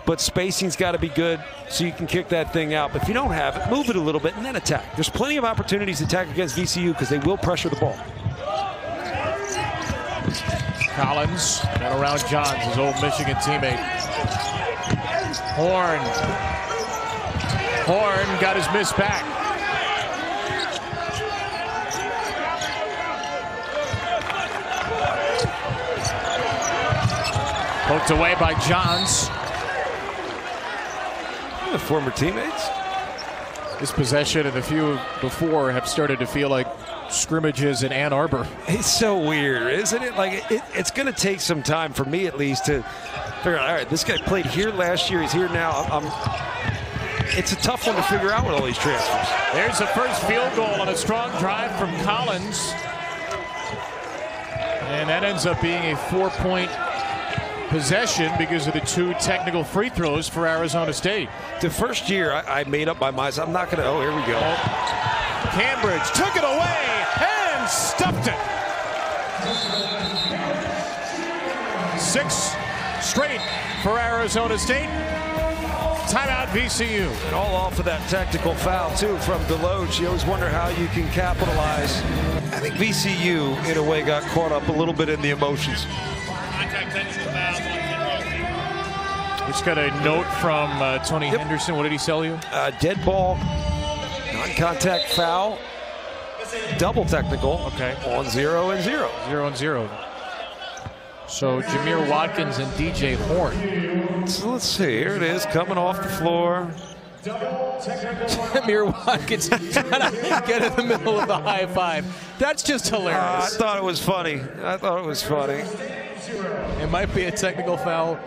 But spacing's got to be good so you can kick that thing out. But if you don't have it, move it a little bit and then attack. There's plenty of opportunities to attack against VCU because they will pressure the ball. Collins got around Johns, his old Michigan teammate. Horn got his miss back. Poked away by Johns. The former teammates. This possession and a few before have started to feel like scrimmages in Ann Arbor. It's so weird, isn't it? Like it's going to take some time for me, at least, to figure out. All right, this guy played here last year. He's here now. It's a tough one to figure out with all these transfers. There's the first field goal on a strong drive from Collins, and that ends up being a 4-point possession because of the 2 technical free throws for Arizona State. The first year I made up my mind. I'm not going to. Oh, here we go. Cambridge took it away and stuffed it. 6 straight for Arizona State. Timeout VCU. And all off of that tactical foul, too, from Deloach. You always wonder how you can capitalize. I think VCU, in a way, got caught up a little bit in the emotions. Just got a note from Tony Henderson. What did he tell you? Dead ball, non-contact foul, double technical. Okay. On 0 and 0. 0 and 0. So Jameer Watkins and DJ Horn. So let's see. Here it is, coming off the floor. Jameer Watkins trying to get in the middle of the high five. That's just hilarious. I thought it was funny. It might be a technical foul,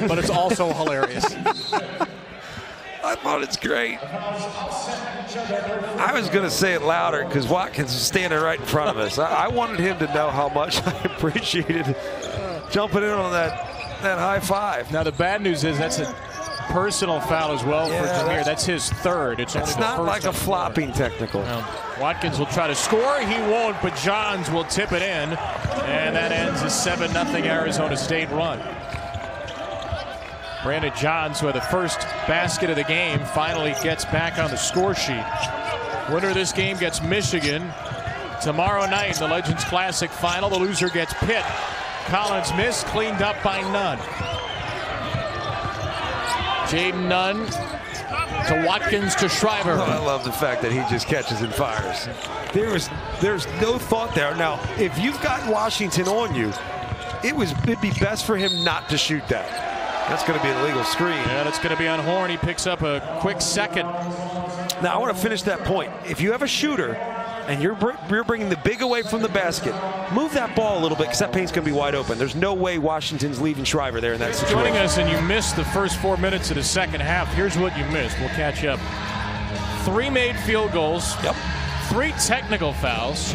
but it's also hilarious. I thought it's great. I was going to say it louder because Watkins was standing right in front of us. I wanted him to know how much I appreciated jumping in on that high five. Now the bad news is that's a personal foul as well for Jameer. That's his third. It's not like a flopping technical. No. Watkins will try to score. He won't, but Johns will tip it in. And that ends a 7-0 Arizona State run. Brandon Johns, who had the first basket of the game, finally gets back on the score sheet. Winner of this game gets Michigan. Tomorrow night, the Legends Classic final. The loser gets Pitt. Collins missed, cleaned up by Nunn. Jayden Nunn to Watkins to Shriver. Oh, I love the fact that he just catches and fires. There's no thought there. Now, if you've got Washington on you, it'd be best for him not to shoot that. That's going to be an illegal screen. Yeah, that's going to be on Horn. He picks up a quick second. Now, I want to finish that point. If you have a shooter and you're bringing the big away from the basket, move that ball a little bit because that paint's going to be wide open. There's no way Washington's leaving Shriver there in that situation. Joining us and you missed the first 4 minutes of the second half. Here's what you missed. We'll catch up. 3 made field goals. Yep. 3 technical fouls.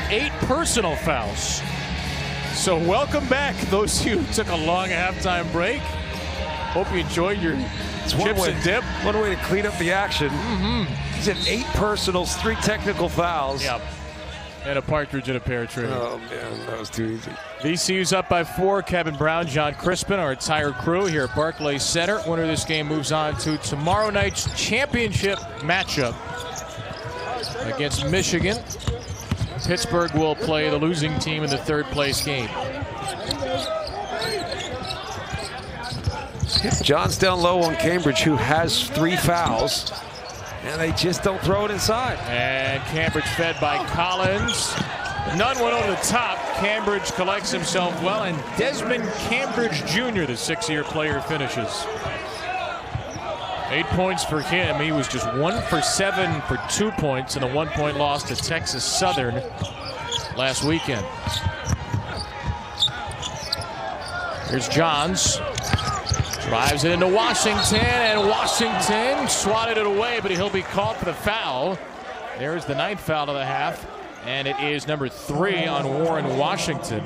8 personal fouls. So welcome back, those of you who took a long halftime break. Hope you enjoyed your chips and dip. One way to clean up the action. He's at 8 personals, 3 technical fouls. Yep. And a partridge in a pear tree. Oh, man, that was too easy. VCU's up by 4. Kevin Brown, John Crispin, our entire crew here at Barclays Center. Winner of this game moves on to tomorrow night's championship matchup against Michigan. Pittsburgh will play the losing team in the 3rd place game. John's down low on Cambridge, who has 3 fouls, and they just don't throw it inside. And Cambridge fed by Collins. Nunn went over the top. Cambridge collects himself well, and Desmond Cambridge Jr., the 6-year player, finishes. 8 points for him. He was just 1 for 7 for 2 points in a 1-point loss to Texas Southern last weekend. Here's Johns. Drives it into Washington, and Washington swatted it away, but he'll be called for the foul. There's the 9th foul of the half, and it is number 3 on Warren Washington.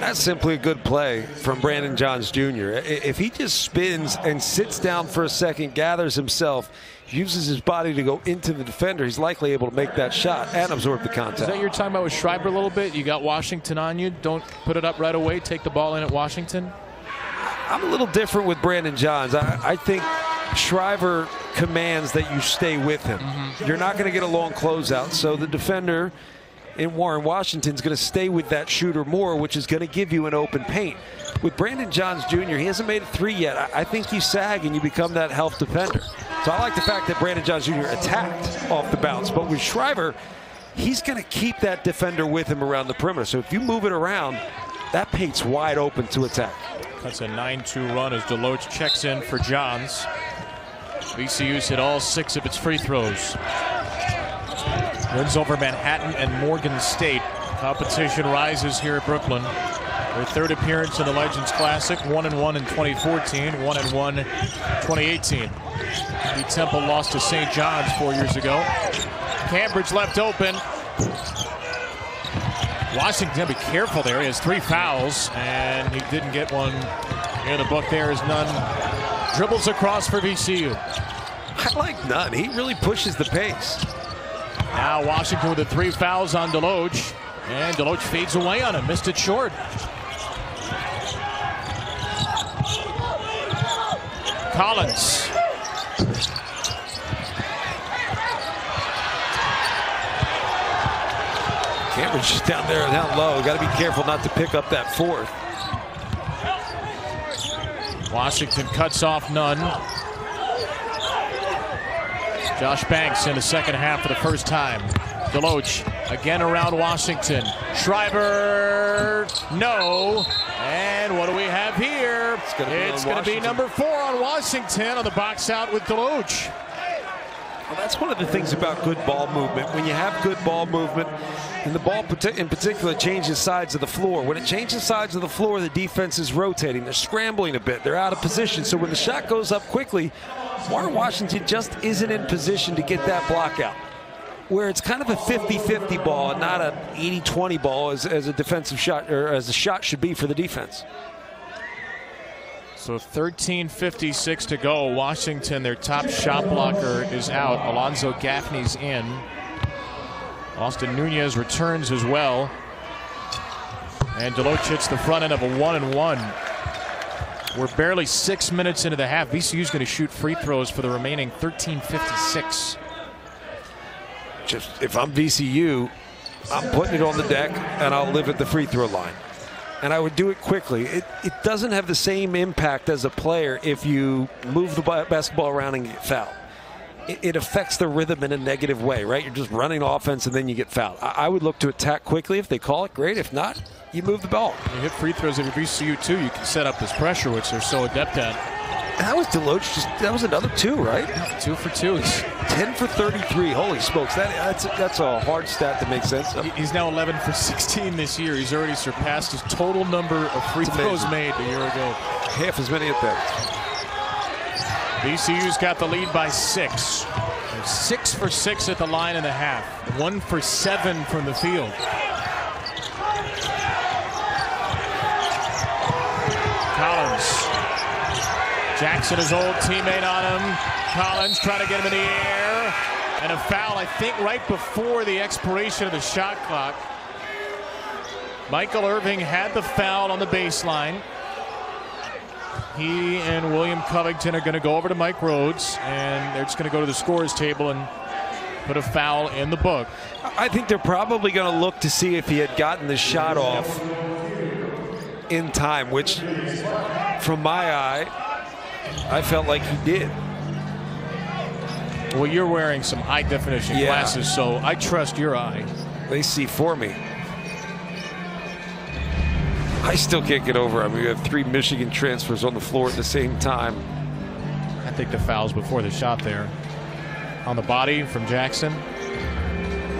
That's simply a good play from Brandon Johns Jr. If he just spins and sits down for a second, gathers himself, uses his body to go into the defender, he's likely able to make that shot and absorb the contact. Is that you're talking about with Shriver a little bit? You got Washington on you. Don't put it up right away. Take the ball in at Washington. I'm a little different with Brandon Johns. I think Shriver commands that you stay with him. You're not going to get a long closeout, so the defender in Warren Washington's going to stay with that shooter more, which is going to give you an open paint. With Brandon Johns Jr., he hasn't made a 3 yet. I think you sag and you become that help defender. So I like the fact that Brandon Johns Jr. attacked off the bounce. But with Shriver, he's going to keep that defender with him around the perimeter. So if you move it around, that paint's wide open to attack. That's a 9-2 run as Deloach checks in for Johns. VCU's hit all 6 of its free throws. Wins over Manhattan and Morgan State. Competition rises here at Brooklyn. Their 3rd appearance in the Legends Classic, 1-1 in 2014, 1-1 2018. The Temple lost to St. John's 4 years ago. Cambridge left open. Washington, be careful there. He has 3 fouls, and he didn't get one near the book there as Nunn dribbles across for VCU. I like Nunn. He really pushes the pace. Now Washington with the 3 fouls on Deloach, and Deloach fades away on him. Missed it short. Collins. Cambridge is down there, down low. Got to be careful not to pick up that 4th. Washington cuts off Nunn. Josh Banks in the second half for the first time. Deloach again around Washington. Shriver, no. And what do we have here? It's going to be number 4 on Washington on the box out with Deloach. Well, that's one of the things about good ball movement. When you have good ball movement, and the ball in particular changes sides of the floor. When it changes sides of the floor, the defense is rotating. They're scrambling a bit. They're out of position. So when the shot goes up quickly, Warren Washington just isn't in position to get that block out. Where it's kind of a 50-50 ball and not a 80-20 ball as a defensive shot, or as a shot should be for the defense. So 13:56 to go. Washington, their top shot blocker, is out. Alonzo Gaffney's in. Austin Nunez returns as well. And Deloach hits the front end of a 1-and-1. We're barely 6 minutes into the half. VCU's going to shoot free throws for the remaining 13:56. Just if I'm VCU, I'm putting it on the deck and I'll live at the free throw line. And I would do it quickly. It doesn't have the same impact as a player if you move the basketball around and get fouled. It affects the rhythm in a negative way, right? You're just running offense and then you get fouled. I would look to attack quickly. If they call it, great. If not, you move the ball. You hit free throws at VCU too. You can set up this pressure, which they're so adept at. That was Deloach. That was another 2, right? 2 for 2. He's 10 for 33. Holy smokes. That's a hard stat that makes sense. He's now 11 for 16 this year. He's already surpassed his total number of free throws made a year ago. Half as many attempts. VCU's got the lead by 6. They're 6 for 6 at the line in the half. 1 for 7 from the field. Collins. Jackson, his old teammate, on him. Collins trying to get him in the air. And a foul, I think, right before the expiration of the shot clock. Michael Irving had the foul on the baseline. He and William Covington are going to go over to Mike Rhodes, and they're just going to go to the scorer's table and put a foul in the book. I think they're probably going to look to see if he had gotten the shot off in time, which, from my eye, I felt like he did. Well, you're wearing some high-definition glasses, so I trust your eye. They see for me. I still can't get over. I mean, we have 3 Michigan transfers on the floor at the same time. I think the foul's before the shot there. On the body from Jackson.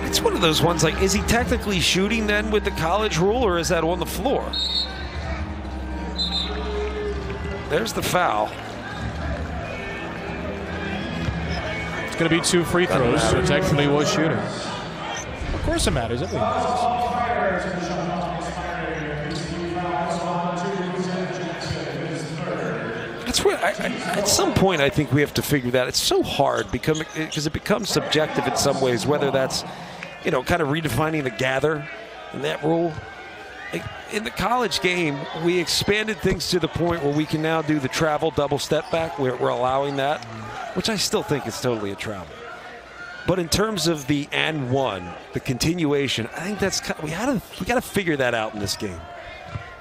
It's one of those ones, like, is he technically shooting then with the college rule, or is that on the floor? There's the foul. It's going to be 2 free throws, so technically he was shooting. Of course it matters. Everything matters. That's where, at some point, I think we have to figure that. It's so hard because it becomes subjective in some ways, whether that's, you know, kind of redefining the gather and that rule. In the college game, we expanded things to the point where we can now do the travel double step back. We're allowing that, which I still think is totally a travel. But in terms of the and one, the continuation, I think that's we got to figure that out in this game,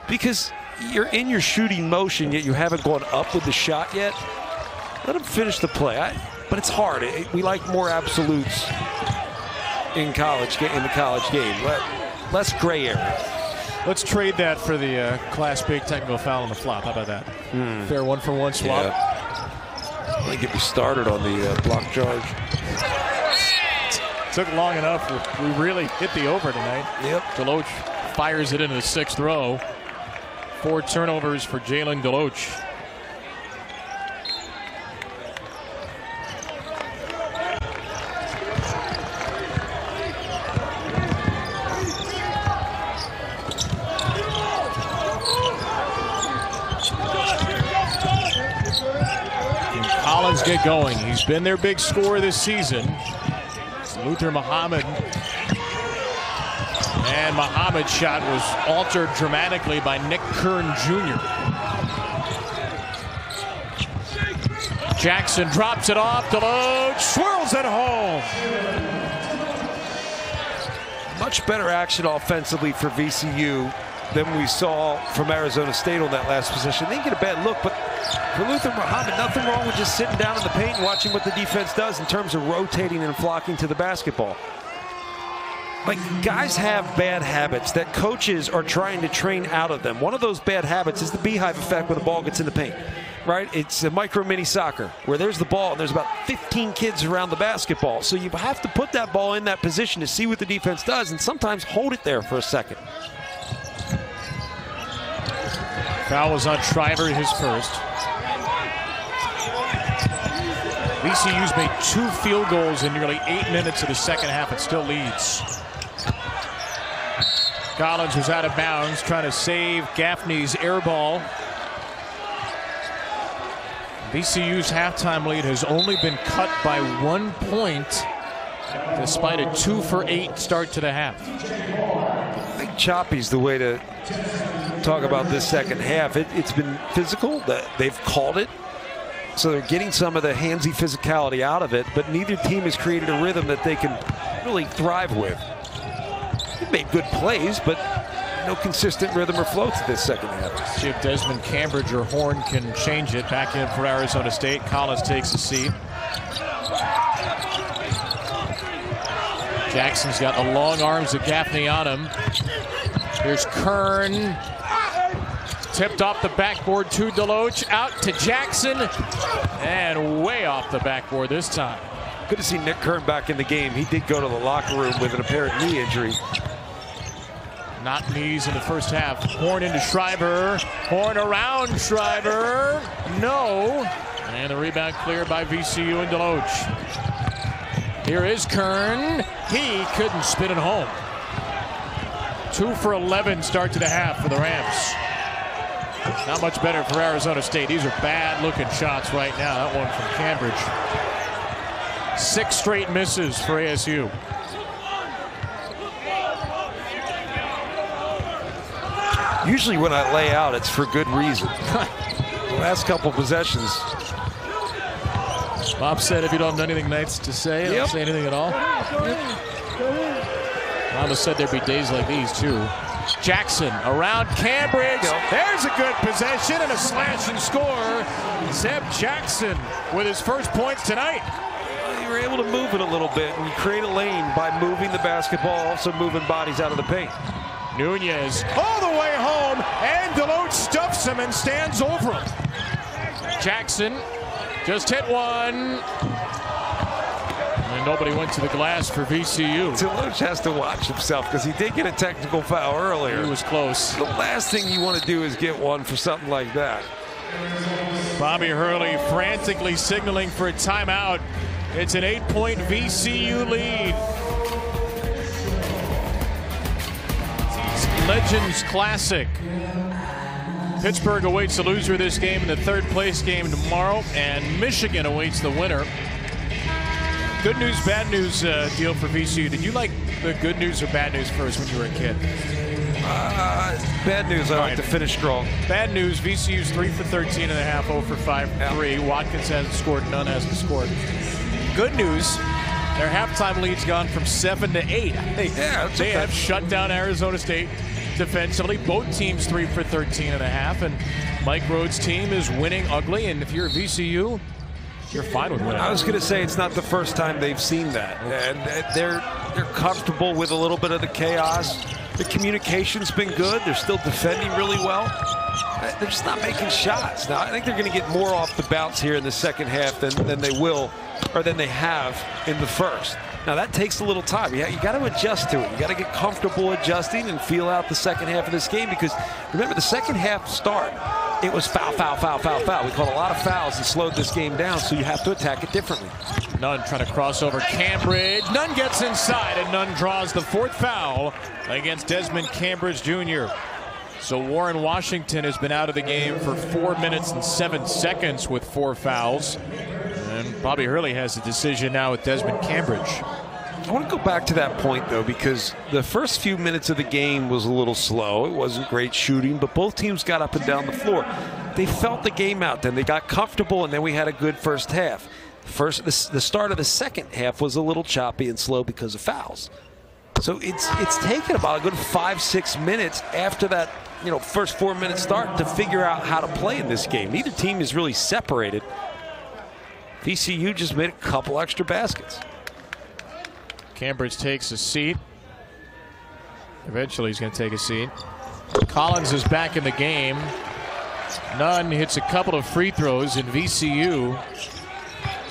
because you're in your shooting motion, yet you haven't gone up with the shot yet. Let them finish the play. But it's hard. We like more absolutes in the college game. Less gray area. Let's trade that for the Class B technical foul on the flop. How about that? Fair 1-for-1 swap. Yeah. Let me get me started on the block charge. Took long enough. We really hit the over tonight. Yep. Deloach fires it into the 6th row. 4 turnovers for Jayden Deloach. Collins get going. He's been their big scorer this season. Luther Muhammad. And Muhammad's shot was altered dramatically by Nick Kern Jr. Jackson drops it off. Deloach swirls it home. Much better action offensively for VCU than we saw from Arizona State on that last possession. They didn't get a bad look, but for Luther Muhammad, nothing wrong with just sitting down in the paint and watching what the defense does in terms of rotating and flocking to the basketball. Like, guys have bad habits that coaches are trying to train out of them. One of those bad habits is the beehive effect when the ball gets in the paint, right? It's a micro mini soccer where there's the ball and there's about 15 kids around the basketball. So you have to put that ball in that position to see what the defense does and sometimes hold it there for a second. Foul was on Shriver, his first. VCU's made 2 field goals in nearly 8 minutes of the second half. It still leads. Collins was out of bounds, trying to save Gaffney's air ball. VCU's halftime lead has only been cut by 1 point despite a 2-for-8 start to the half. I think choppy's the way to talk about this second half. It's been physical. They've called it. So they're getting some of the handsy physicality out of it, but neither team has created a rhythm that they can really thrive with. They've made good plays, but no consistent rhythm or flow to this second half. See if Desmond Cambridge or Horn can change it. Back in for Arizona State. Collins takes a seat. Jackson's got the long arms of Gaffney on him. Here's Kern. Tipped off the backboard to Deloach. Out to Jackson. And way off the backboard this time. Good to see Nick Kern back in the game. He did go to the locker room with an apparent knee injury. Not knees in the first half. Horn into Schreiber. Horn around Schreiber. No. And the rebound cleared by VCU and Deloach. Here is Kern. He couldn't spin it home. 2 for 11 start to the half for the Rams. Not much better for Arizona State. These are bad looking shots right now. That one from Cambridge. 6 straight misses for ASU. Usually when I lay out, it's for good reason. The last couple possessions. Bob said if you don't have anything nice to say, don't say anything at all. Mama said there'd be days like these too. Jackson around Cambridge. There's a good possession and a slash and score. Zeb Jackson with his first points tonight. You were able to move it a little bit and create a lane by moving the basketball, also moving bodies out of the paint. Nunez all the way home, and Deloach stuffs him and stands over him. Jackson just hit one. And nobody went to the glass for VCU. Deloach has to watch himself because he did get a technical foul earlier. He was close. The last thing you want to do is get one for something like that. Bobby Hurley frantically signaling for a timeout. It's an 8-point VCU lead. Legends Classic. Pittsburgh awaits the loser of this game in the third place game tomorrow, and Michigan awaits the winner. Good news, bad news deal for VCU. Did you like the good news or bad news first when you were a kid? Bad news. I like to finish strong. Bad news, VCU's 3 for 13 and a half, 0 for 5 for 3. Watkins hasn't scored, Nunn hasn't scored. Good news, their halftime lead's gone from 7 to 8. They have shut down Arizona State defensively. Both teams 3 for 13 and a half, and Mike Rhodes' team is winning ugly, and if you're a VCU, you're fine with winning. I was going to say it's not the first time they've seen that, and they're comfortable with a little bit of the chaos. The communication's been good. They're still defending really well. They're just not making shots. Now, I think they're going to get more off the bounce here in the second half than they will, or than they have in the first. Now, that takes a little time. You got to adjust to it. You got to get comfortable adjusting and feel out the second half of this game, because remember, the second half start, it was foul, foul, foul, foul, foul. We called a lot of fouls and slowed this game down, so you have to attack it differently. Nunn trying to cross over Cambridge. Nunn gets inside, and Nunn draws the 4th foul against Desmond Cambridge Jr. So Warren Washington has been out of the game for 4 minutes and 7 seconds with 4 fouls. And Bobby Hurley has a decision now with Desmond Cambridge. I want to go back to that point, though, because the first few minutes of the game was a little slow. It wasn't great shooting, but both teams got up and down the floor. They felt the game out then. They got comfortable, and then we had a good first half. The start of the second half was a little choppy and slow because of fouls. So it's taken about a good 5-6 minutes after that, first 4-minute start to figure out how to play in this game. Neither team is really separated. VCU just made a couple extra baskets. Cambridge takes a seat. Eventually he's going to take a seat. Collins is back in the game. Nunn hits a couple of free throws, in VCU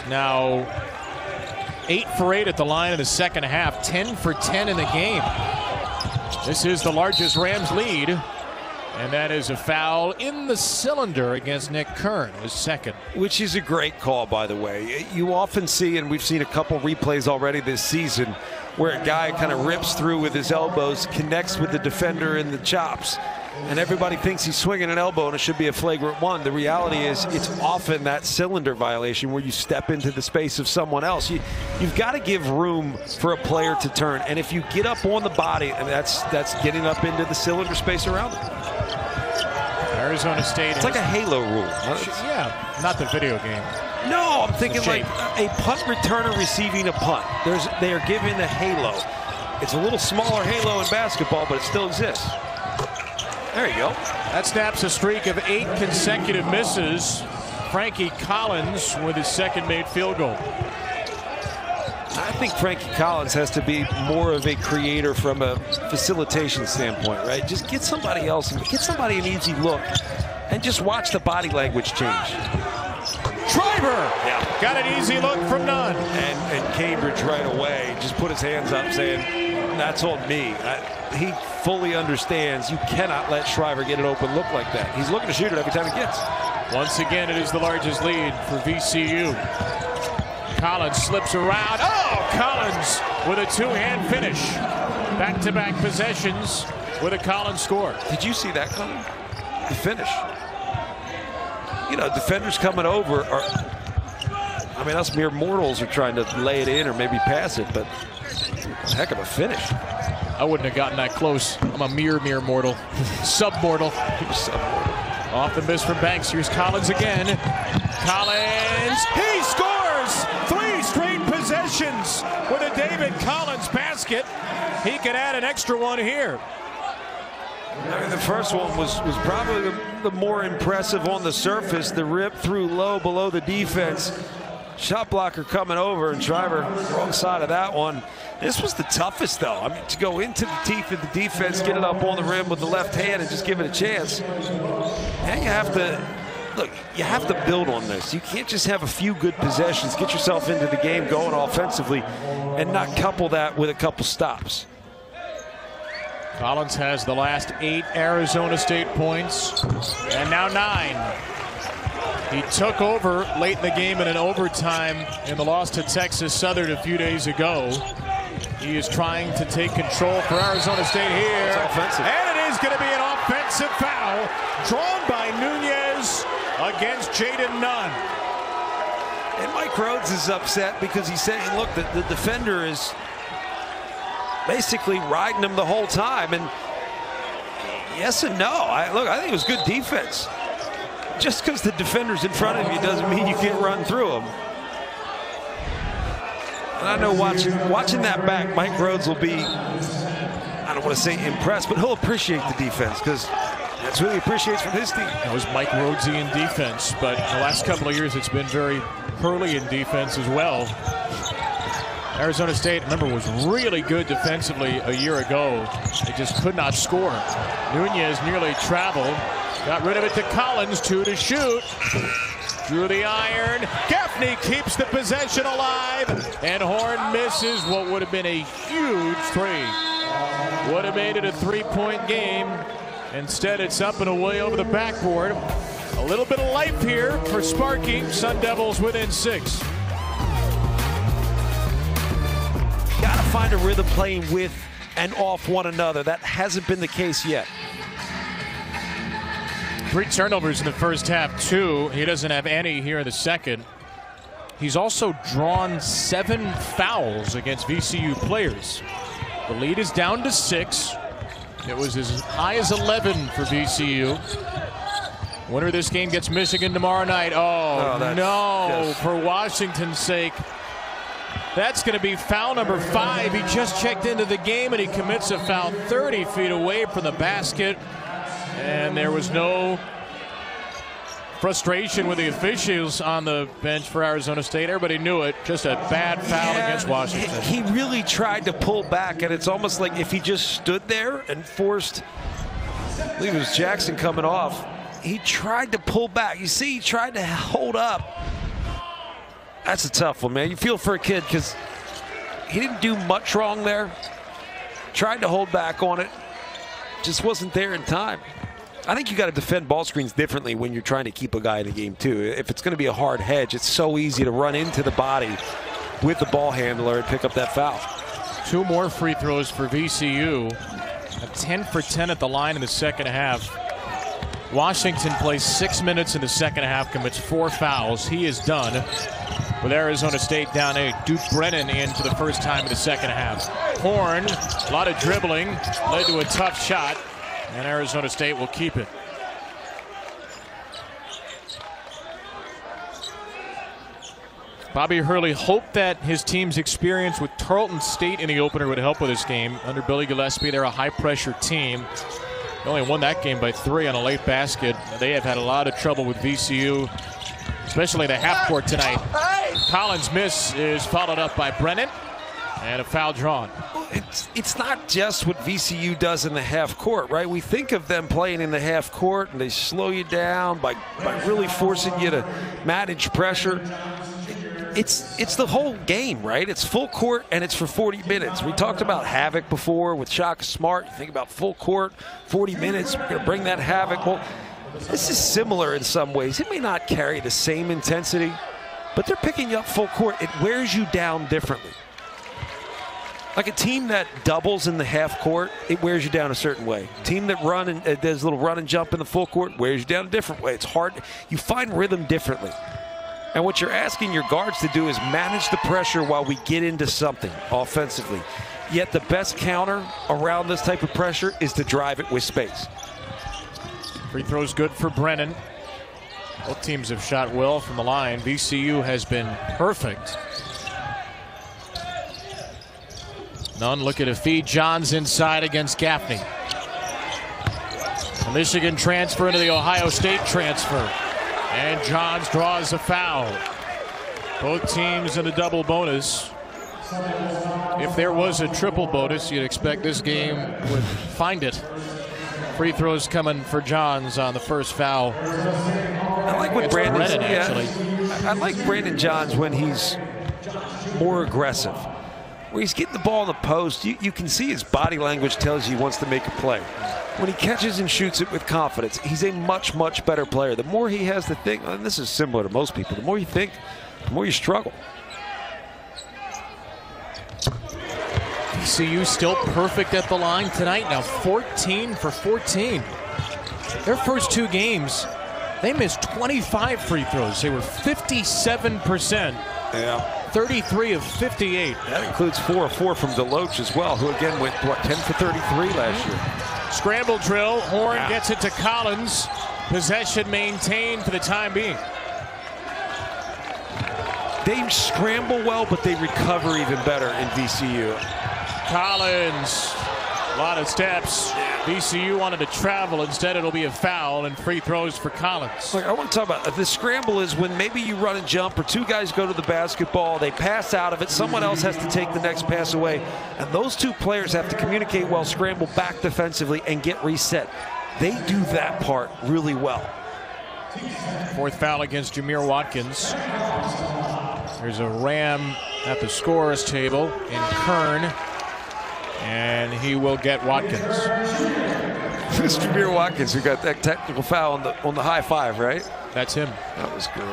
now 8 for 8 at the line in the second half, 10 for 10 in the game. This is the largest Rams lead, and that is a foul in the cylinder against Nick Kern, his second. Which is a great call, by the way. You often see, and we've seen a couple replays already this season, where a guy kind of rips through with his elbows, connects with the defender in the chops. and everybody thinks he's swinging an elbow and it should be a flagrant one. The reality is it's often that cylinder violation where you step into the space of someone else. You've got to give room for a player to turn, and if you get up on the body, and that's getting up into the cylinder space around them. Arizona State. It's like a halo rule. Yeah, not the video game. No, I'm thinking like a punt returner receiving a punt. They are given a halo. It's a little smaller halo in basketball, but it still exists. There you go. That snaps a streak of 8 consecutive misses. Frankie Collins with his second made field goal. I think Frankie Collins has to be more of a creator from a facilitation standpoint, right? Just get somebody else, get somebody an easy look, and just watch the body language change. Schreiber got an easy look from Nunn. And Cambridge right away just put his hands up saying, that's on me. He fully understands you cannot let Schreiber get an open look like that. He's looking to shoot it every time he gets. Once again, it is the largest lead for VCU. Collins slips around. Oh, Collins with a two-hand finish. Back-to-back possessions with a Collins score. Did you see that coming? The finish. You know, defenders coming over are, I mean, us mere mortals are trying to lay it in or maybe pass it, but heck of a finish. I wouldn't have gotten that close. I'm a mere mortal. Submortal. Submortal. Off the miss from Banks. Here's Collins again. Collins. He scores! 3 straight possessions with a David Collins basket. He can add an extra one here. I mean, the first one was probably the more impressive on the surface. The rip through low below the defense. Shot blocker coming over, and Schreiber wrong side of that one. This was the toughest, though. I mean, to go into the teeth of the defense, get it up on the rim with the left hand, and just give it a chance. And you have to, look, you have to build on this. You can't just have a few good possessions, get yourself into the game going offensively, and not couple that with a couple stops. Collins has the last 8 Arizona State points, and now 9. He took over late in the game in an overtime in the loss to Texas Southern a few days ago. He is trying to take control for Arizona State here. It's offensive. And it is going to be an offensive foul drawn by Nunez against Jayden Nunn. And Mike Rhodes is upset because he's saying, look, the defender is basically riding him the whole time. And yes and no. I think it was good defense. Just because the defender's in front of you doesn't mean you can't run through them. And I know watching that back, Mike Rhodes will be, I don't want to say impressed, but he'll appreciate the defense because that's what he appreciates from his team. That was Mike Rhodesian defense, but the last couple of years it's been very Hurley-in defense as well. Arizona State, remember, was really good defensively a year ago. They just could not score. Nunez nearly traveled. Got rid of it to Collins, 2 to shoot. Drew the iron. Gaffney keeps the possession alive. And Horn misses what would have been a huge 3. Would have made it a 3-point game. Instead, it's up and away over the backboard. A little bit of life here for Sparky. Sun Devils within 6. Got to find a rhythm playing with and off one another. That hasn't been the case yet. 3 turnovers in the first half, 2. He doesn't have any here in the second. He's also drawn 7 fouls against VCU players. The lead is down to 6. It was as high as 11 for VCU. Winner of this game gets Michigan tomorrow night. Oh, no, yes. For Washington's sake. That's going to be foul number 5. He just checked into the game and he commits a foul 30 feet away from the basket. And there was no frustration with the officials on the bench for Arizona State. Everybody knew it. Just a bad foul against Washington. He really tried to pull back, and it's almost like if he just stood there and forced, I believe it was Jackson coming off, he tried to pull back. You see, he tried to hold up. That's a tough one, man. You feel for a kid because he didn't do much wrong there. Tried to hold back on it. Just wasn't there in time. I think you got to defend ball screens differently when you're trying to keep a guy in the game too. If it's going to be a hard hedge, it's so easy to run into the body with the ball handler and pick up that foul. 2 more free throws for VCU. A 10 for 10 at the line in the second half. Washington plays 6 minutes in the second half, commits 4 fouls. He is done with Arizona State down 8. Duke Brennan in for the first time in the second half. Horn, a lot of dribbling, led to a tough shot, and Arizona State will keep it. Bobby Hurley hoped that his team's experience with Tarleton State in the opener would help with this game. Under Billy Gillespie, they're a high-pressure team. They only won that game by 3 on a late basket. They have had a lot of trouble with VCU, especially the half court tonight. Collins' miss is followed up by Brennan, and a foul drawn. It's not just what VCU does in the half court, right? We think of them playing in the half court, and they slow you down by really forcing you to manage pressure. It's the whole game, right? It's full court, and it's for 40 minutes. We talked about havoc before with Shaka Smart. You think about full court, 40 minutes. We're going to bring that havoc. Well, this is similar in some ways. It may not carry the same intensity, but they're picking you up full court. It wears you down differently. Like a team that doubles in the half court, it wears you down a certain way. A team that does a little run and jump in the full court wears you down a different way. It's hard. You find rhythm differently. And what you're asking your guards to do is manage the pressure while we get into something offensively. Yet the best counter around this type of pressure is to drive it with space. Free throw's good for Brennan. Both teams have shot well from the line. VCU has been perfect. Nunn looking to feed Johns inside against Gaffney. A Michigan transfer into the Ohio State transfer. And Johns draws a foul. Both teams in a double bonus. If there was a triple bonus, you'd expect this game would find it. Free throws coming for Johns on the first foul. I like what Brennan actually. I like Brandon Johns when he's more aggressive. Where he's getting the ball in the post, you can see his body language tells you he wants to make a play. When he catches and shoots it with confidence, he's a much, much better player. The more he has to think, and this is similar to most people, the more you think, the more you struggle. VCU still perfect at the line tonight. Now 14 for 14. Their first 2 games, they missed 25 free throws. They were 57%. Yeah. 33 of 58. That includes 4 of 4 from Deloach as well, who again went, 10 for 33 last year. Scramble drill. Horn gets it to Collins. Possession maintained for the time being. They scramble well, but they recover even better in VCU. Collins, a lot of steps. VCU wanted to travel. Instead, it'll be a foul and free throws for Collins. Look, I want to talk about the scramble is when maybe you run and jump or 2 guys go to the basketball, they pass out of it, someone else has to take the next pass away, and those 2 players have to communicate well, scramble back defensively, and get reset. They do that part really well. 4th foul against Jameer Watkins. There's a Ram at the scorer's table in Kern. And he will get Watkins. It's Jameer Watkins who got that technical foul on the high 5, right? That's him. That was great.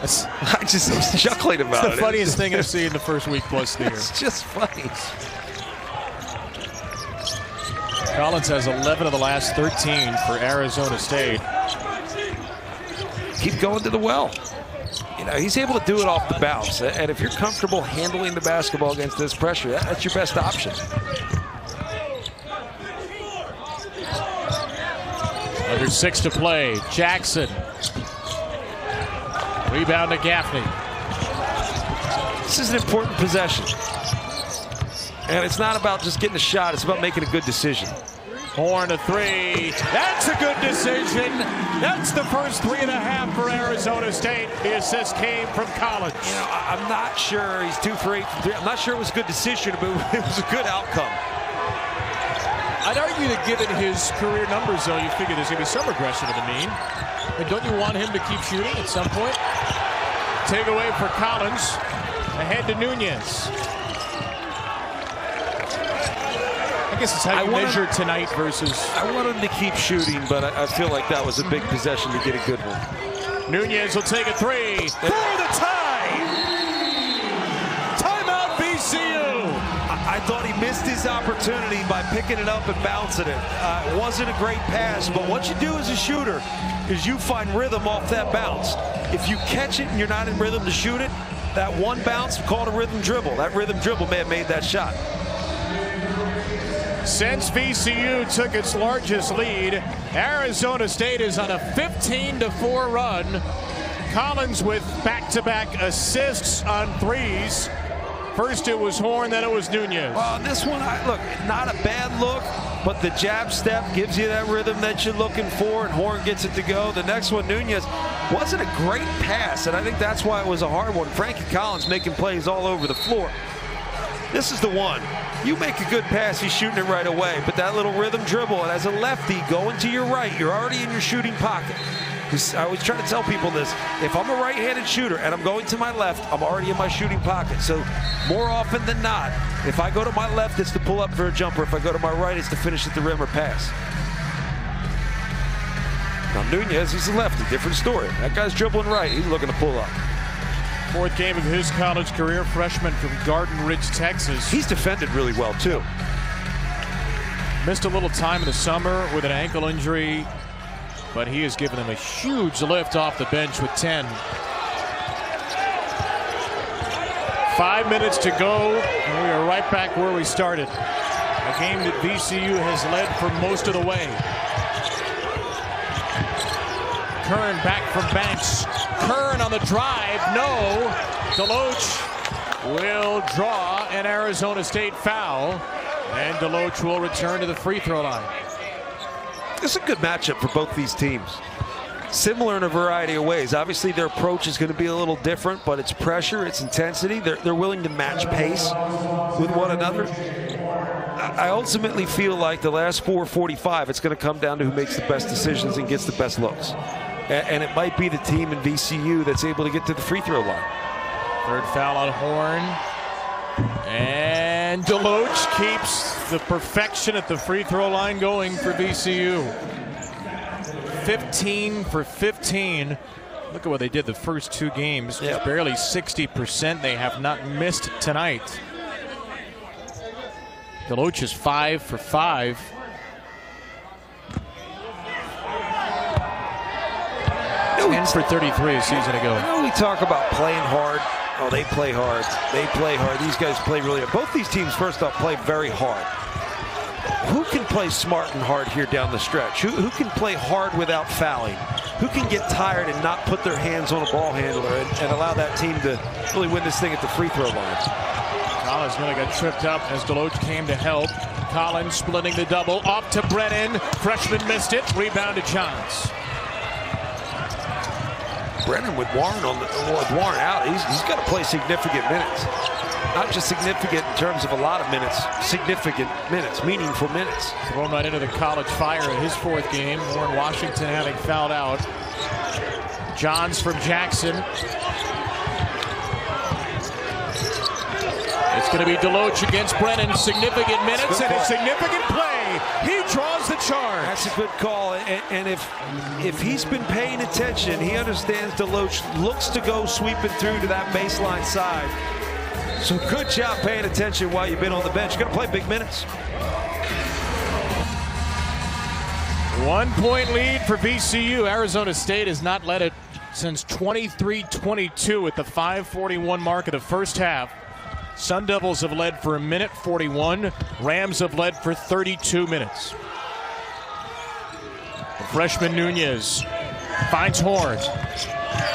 I was chuckling about it. It's the funniest thing I've seen in the first week plus the year. It's just funny. Collins has 11 of the last 13 for Arizona State. Keep going to the well. You know, he's able to do it off the bounce. And if you're comfortable handling the basketball against this pressure, that's your best option. Under 6 to play. Jackson. Rebound to Gaffney. This is an important possession. And it's not about just getting a shot. It's about making a good decision. Horn a 3. That's a good decision. That's the first 3.5 for Arizona State. The assist came from Collins. You know, I'm not sure he's 2 for 8 from 3. I'm not sure it was a good decision, but it was a good outcome. I'd argue that given his career numbers, though, you figure there's going to be some regression to the mean. And don't you want him to keep shooting at some point? Takeaway for Collins. Ahead to Nunez. I guess it's how you measure tonight versus... I want him to keep shooting, but I feel like that was a big possession to get a good one. Nunez will take a 3 for the tie. Timeout VCU. thought he missed his opportunity by picking it up and bouncing it. It wasn't a great pass, but what you do as a shooter is you find rhythm off that bounce. If you catch it and you're not in rhythm to shoot it, that one bounce called a rhythm dribble. That rhythm dribble may have made that shot. Since VCU took its largest lead, Arizona State is on a 15-4 run. Collins with back-to-back assists on threes. First it was Horn, then it was Nunez. Well, this one, look, not a bad look, but the jab step gives you that rhythm that you're looking for, and Horn gets it to go. The next one, Nunez, wasn't a great pass, and I think that's why it was a hard one. Frankie Collins making plays all over the floor. This is the one. You make a good pass, he's shooting it right away, but that little rhythm dribble, and as a lefty going to your right, you're already in your shooting pocket. I always try to tell people this. If I'm a right-handed shooter and I'm going to my left, I'm already in my shooting pocket. So more often than not, if I go to my left, it's to pull up for a jumper. If I go to my right, it's to finish at the rim or pass. Now Nunez, he's a lefty, different story. That guy's dribbling right, he's looking to pull up. Fourth game of his college career, freshman from Garden Ridge, Texas. He's defended really well too. Missed a little time in the summer with an ankle injury, but he has given them a huge lift off the bench with 10. 5 minutes to go, and we are right back where we started. A game that VCU has led for most of the way. Kern back from Banks. Kern on the drive, no. Deloach will draw an Arizona State foul, and Deloach will return to the free throw line. It's a good matchup for both these teams. Similar in a variety of ways. Obviously their approach is going to be a little different, but it's pressure, it's intensity. They're willing to match pace with one another. I ultimately feel like the last 4:45, it's going to come down to who makes the best decisions and gets the best looks. And it might be the team in VCU that's able to get to the free throw line. Third foul on Horn. And Deloach keeps the perfection at the free throw line going for VCU. 15 for 15. Look at what they did the first two games. Yep. Barely 60%. They have not missed tonight. Deloach is 5 for 5. And for 33 a season ago. I know we talk about playing hard. Oh, they play hard. They play hard. These guys play really hard. Both these teams, first off, play very hard. Who can play smart and hard here down the stretch? Who can play hard without fouling? Who can get tired and not put their hands on a ball handler and allow that team to really win this thing at the free throw line? Collins nearly got tripped up as Deloach came to help. Collins splitting the double. Off to Brennan. Freshman missed it. Rebound to Johns. Brennan with Warren out, he's got to play significant minutes. Not just significant in terms of a lot of minutes, significant minutes, meaningful minutes. Thrown right into the college fire in his fourth game. Warren Washington having fouled out. Johns from Jackson. It's going to be Deloach against Brennan. Significant minutes and a significant play. He draws the charge. That's a good call. And if he's been paying attention, he understands Deloach looks to go sweeping through to that baseline side. So good job paying attention while you've been on the bench. You're going to play big minutes. 1 point lead for VCU. Arizona State has not led it since 23-22 at the 5:41 mark of the first half. Sun Devils have led for 1:41. Rams have led for 32 minutes. The freshman Nunez finds Horn.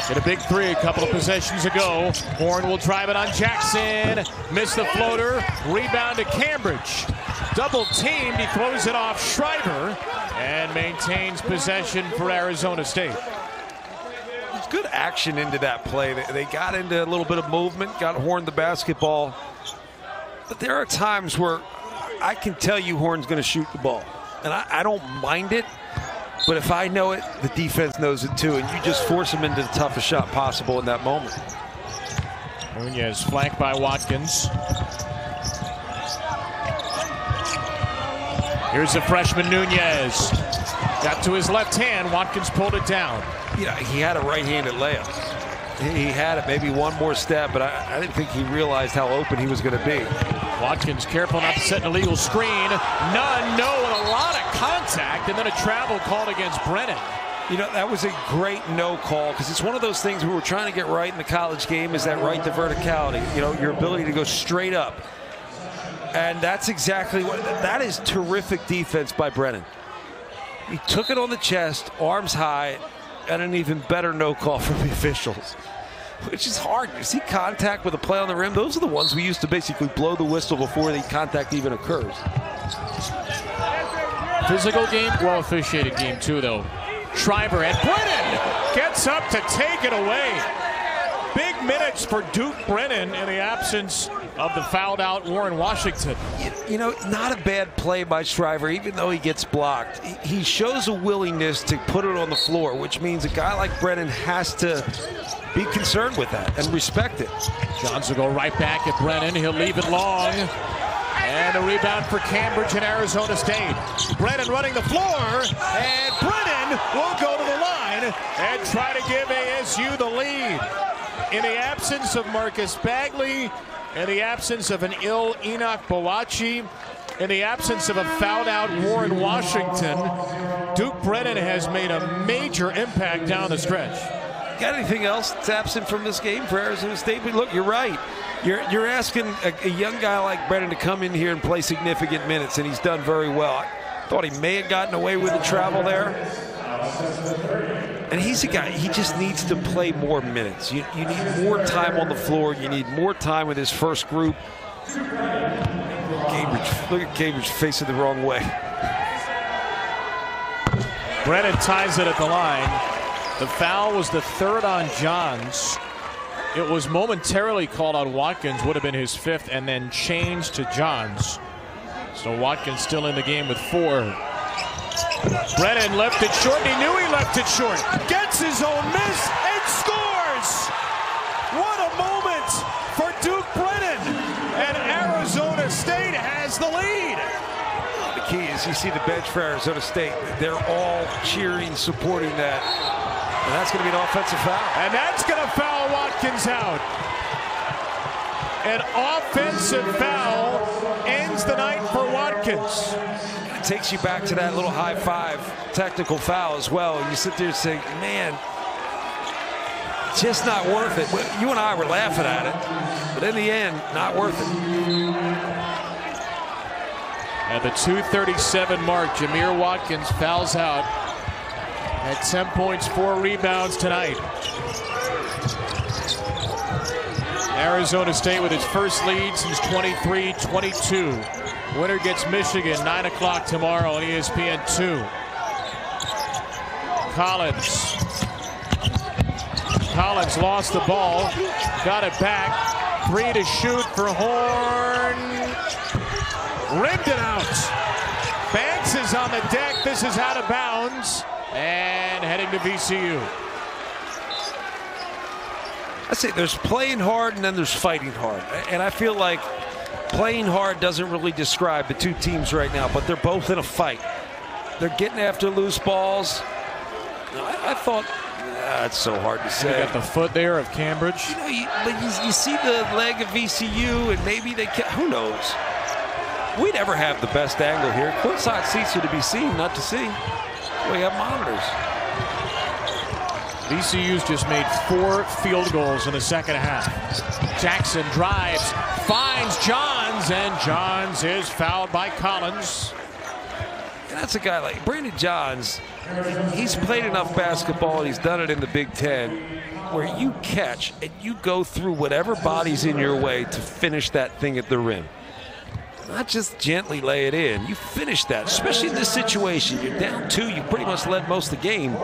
Hit a big three a couple of possessions ago. Horn will drive it on Jackson. Missed the floater. Rebound to Cambridge. Double teamed. He throws it off Schreiber and maintains possession for Arizona State. There's good action into that play. They got into a little bit of movement, got Horn the basketball. But there are times where I can tell you Horn's going to shoot the ball. And I don't mind it. But if I know it, the defense knows it too, and you just force them into the toughest shot possible in that moment. Nunez flanked by Watkins. Here's the freshman Nunez. Got to his left hand. Watkins pulled it down. Yeah, he had a right-handed layup. He had it, maybe one more step, but I didn't think he realized how open he was going to be. Watkins careful not to set an illegal screen. Nunn, no, with a lot of contact, and then a travel called against Brennan. You know, that was a great no call, because it's one of those things we were trying to get right in the college game, is that right to verticality, you know, your ability to go straight up. And that's exactly what, that is terrific defense by Brennan. He took it on the chest, arms high, and an even better no call from the officials, which is hard. You see contact with a play on the rim, those are the ones we used to basically blow the whistle before the contact even occurs. Physical game, well officiated game too, though. Shriver, and Brennan gets up to take it away. Big minutes for Duke Brennan in the absence of the fouled out Warren Washington. You know, not a bad play by Shriver, even though he gets blocked. He shows a willingness to put it on the floor, which means a guy like Brennan has to be concerned with that and respect it. Johns will go right back at Brennan. He'll leave it long. And a rebound for Cambridge and Arizona State. Brennan running the floor, and Brennan will go to the line and try to give ASU the lead. In the absence of Marcus Bagley, in the absence of an ill Enoch Boachi, in the absence of a fouled out Warren Washington, Duke Brennan has made a major impact down the stretch. Got anything else that's absent from this game for Arizona State? But look, you're right. You're asking a young guy like Brennan to come in here and play significant minutes, and he's done very well. I thought he may have gotten away with the travel there. And he's a guy, he just needs to play more minutes. You need more time on the floor. You need more time with his first group. Cambridge, look at Cambridge facing the wrong way. Brennan ties it at the line. The foul was the third on Johns. It was momentarily called on Watkins, would have been his fifth, and then changed to Johns. So Watkins still in the game with 4. Brennan left it short, and he knew he left it short. Gets his own miss and scores! What a moment for Duke Brennan! And Arizona State has the lead. The key is you see the bench for Arizona State. They're all cheering, supporting that. And that's going to be an offensive foul. And that's going to foul Watkins out. An offensive foul ends the night for Watkins. It takes you back to that little high five technical foul as well. And you sit there and say, man, just not worth it. You and I were laughing at it, but in the end, not worth it. At the 2:37 mark, Jameer Watkins fouls out. At 10 points, 4 rebounds tonight. Arizona State with its first lead since 23-22. Winner gets Michigan, 9 o'clock tomorrow on ESPN 2. Collins lost the ball, got it back. 3 to shoot for Horn. Ripped it out. Banks is on the deck. This is out of bounds. And heading to VCU. I say there's playing hard and then there's fighting hard. And I feel like playing hard doesn't really describe the two teams right now, but they're both in a fight. They're getting after loose balls. I thought, it's so hard to say. You got the foot there of Cambridge. You know, you see the leg of VCU, and maybe they can, who knows? We never have the best angle here. Courtside seats are to be seen, not to see. We have monitors. VCU's just made 4 field goals in the second half. Jackson drives, finds Johns, and Johns is fouled by Collins. And that's a guy like Brandon Johns. He's played enough basketball, and he's done it in the Big Ten, where you catch and you go through whatever body's in your way to finish that thing at the rim. Not just gently lay it in. You finish that, especially in this situation. You're down 2. You pretty much led most of the game.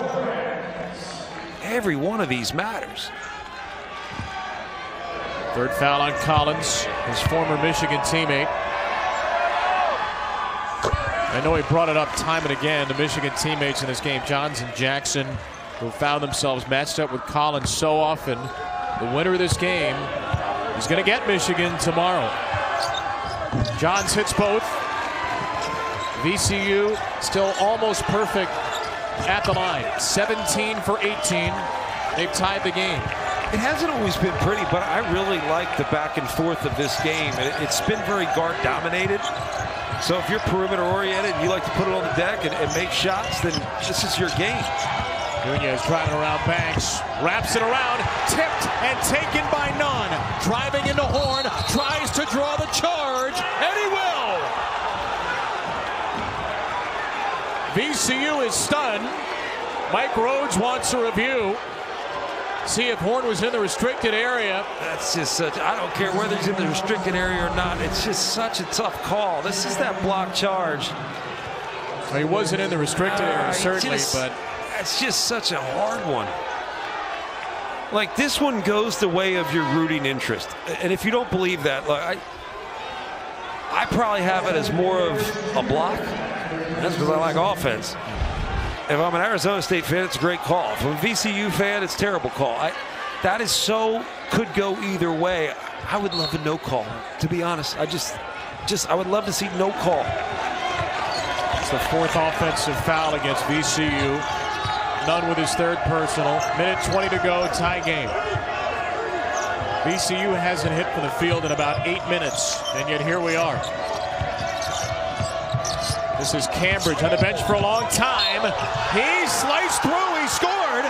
Every one of these matters. Third foul on Collins, his former Michigan teammate. I know he brought it up time and again, the Michigan teammates in this game, Johns and Jackson, who found themselves matched up with Collins so often. The winner of this game is going to get Michigan tomorrow. Johns hits both. VCU still almost perfect at the line. 17 for 18. They've tied the game. It hasn't always been pretty, but I really like the back and forth of this game. It's been very guard dominated. So if you're perimeter oriented and you like to put it on the deck and make shots, then this is your game. Nunez driving around Banks, wraps it around, tipped and taken by Nunn. Driving into Horn, tries to draw the charge, and he will! VCU is stunned. Mike Rhodes wants a review. See if Horn was in the restricted area. That's just such, I don't care whether he's in the restricted area or not. It's just such a tough call. This is that block charge. Well, he wasn't in the restricted area, certainly, but it's just such a hard one. Like, this one goes the way of your rooting interest. And if you don't believe that, like, I probably have it as more of a block. That's because I like offense. If I'm an Arizona State fan, it's a great call. If I'm a VCU fan, it's a terrible call. That is so, could go either way. I would love a no call, to be honest. I would love to see no call. It's the fourth offensive foul against VCU. Nunn with his third personal. Minute 20 to go, tie game. VCU hasn't hit from the field in about 8 minutes, and yet here we are. This is Cambridge on the bench for a long time. He sliced through, he scored.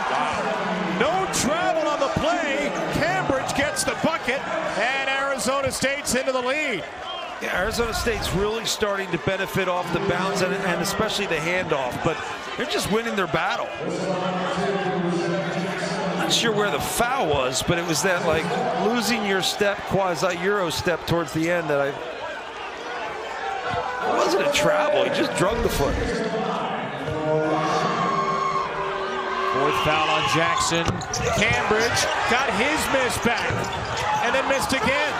No travel on the play. Cambridge gets the bucket, and Arizona State's into the lead. Yeah, Arizona State's really starting to benefit off the bounce and especially the handoff, but they're just winning their battle. Not sure where the foul was, but it was that, like, losing your step, quasi-Euro step towards the end that it wasn't a travel, he just drug the foot. Fourth foul on Jackson. Cambridge got his miss back and then missed again.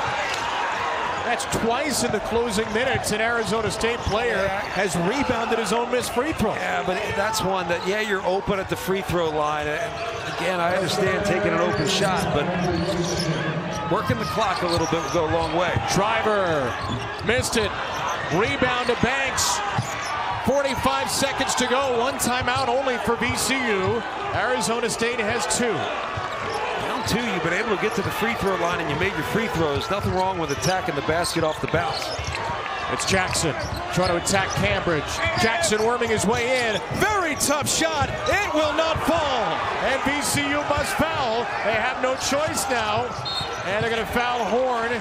That's twice in the closing minutes. An Arizona State player has rebounded his own missed free throw. Yeah, but that's one that, yeah, you're open at the free throw line. And again, I understand taking an open shot, but working the clock a little bit will go a long way. Driver missed it. Rebound to Banks. 45 seconds to go. One timeout only for VCU. Arizona State has two. Down two, you've been able to get to the free throw line and you made your free throws. Nothing wrong with attacking the basket off the bounce. It's Jackson trying to attack Cambridge. Jackson worming his way in. Very tough shot. It will not fall. And VCU must foul. They have no choice now. And they're going to foul Horn.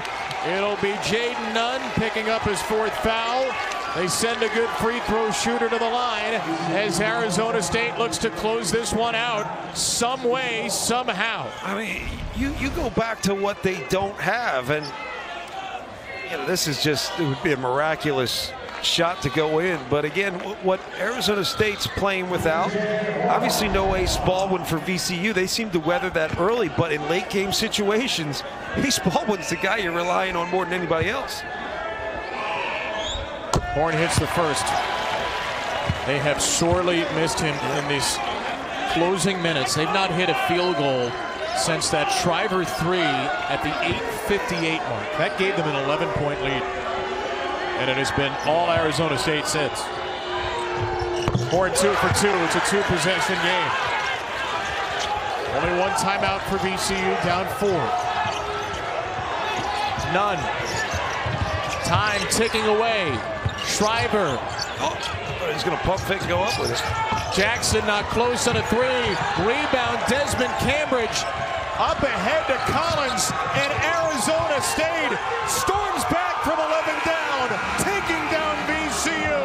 It'll be Jayden Nunn picking up his fourth foul. They send a good free throw shooter to the line as Arizona State looks to close this one out some way, somehow. I mean, you go back to what they don't have, and you know, this is just, it would be a miraculous shot to go in. But again, what Arizona State's playing without, obviously no Ace Baldwin for VCU. They seem to weather that early, but in late game situations, Ace Baldwin's the guy you're relying on more than anybody else. Horn hits the first. They have sorely missed him in these closing minutes. They've not hit a field goal since that Shriver 3 at the 8:58 mark. That gave them an 11-point lead. And it has been all Arizona State since. Horn 2 for 2. It's a two-possession game. Only one timeout for VCU, down 4. Nunn. Time ticking away. Shriver. Oh, he's going to pump fake and go up with it. Jackson not close on a 3. Rebound, Desmond Cambridge. Up ahead to Collins, and Arizona State storms back from 11 down, taking down VCU.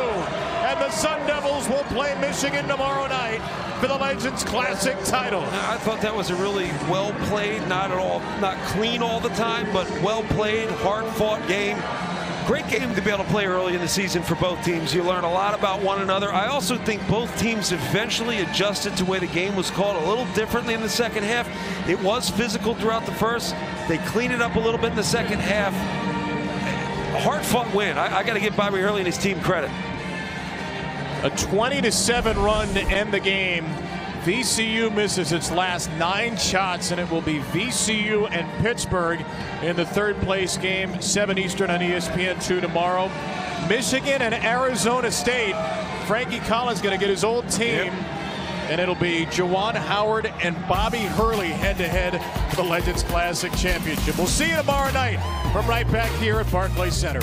And the Sun Devils will play Michigan tomorrow night for the Legends Classic title. I thought that was a really well played, not clean all the time, but well played, hard fought game. Great game to be able to play early in the season for both teams. You learn a lot about one another. I also think both teams eventually adjusted to the way the game was called a little differently in the second half. It was physical throughout the first. They cleaned it up a little bit in the second half. A hard-fought win. I got to give Bobby Hurley and his team credit. A 20-7 run to end the game. VCU misses its last 9 shots, and it will be VCU and Pittsburgh in the third place game, 7 Eastern on ESPN2 tomorrow. Michigan and Arizona State. Frankie Collins going to get his old team And it'll be Juwan Howard and Bobby Hurley head-to-head for the Legends Classic Championship. We'll see you tomorrow night from right back here at Barclays Center.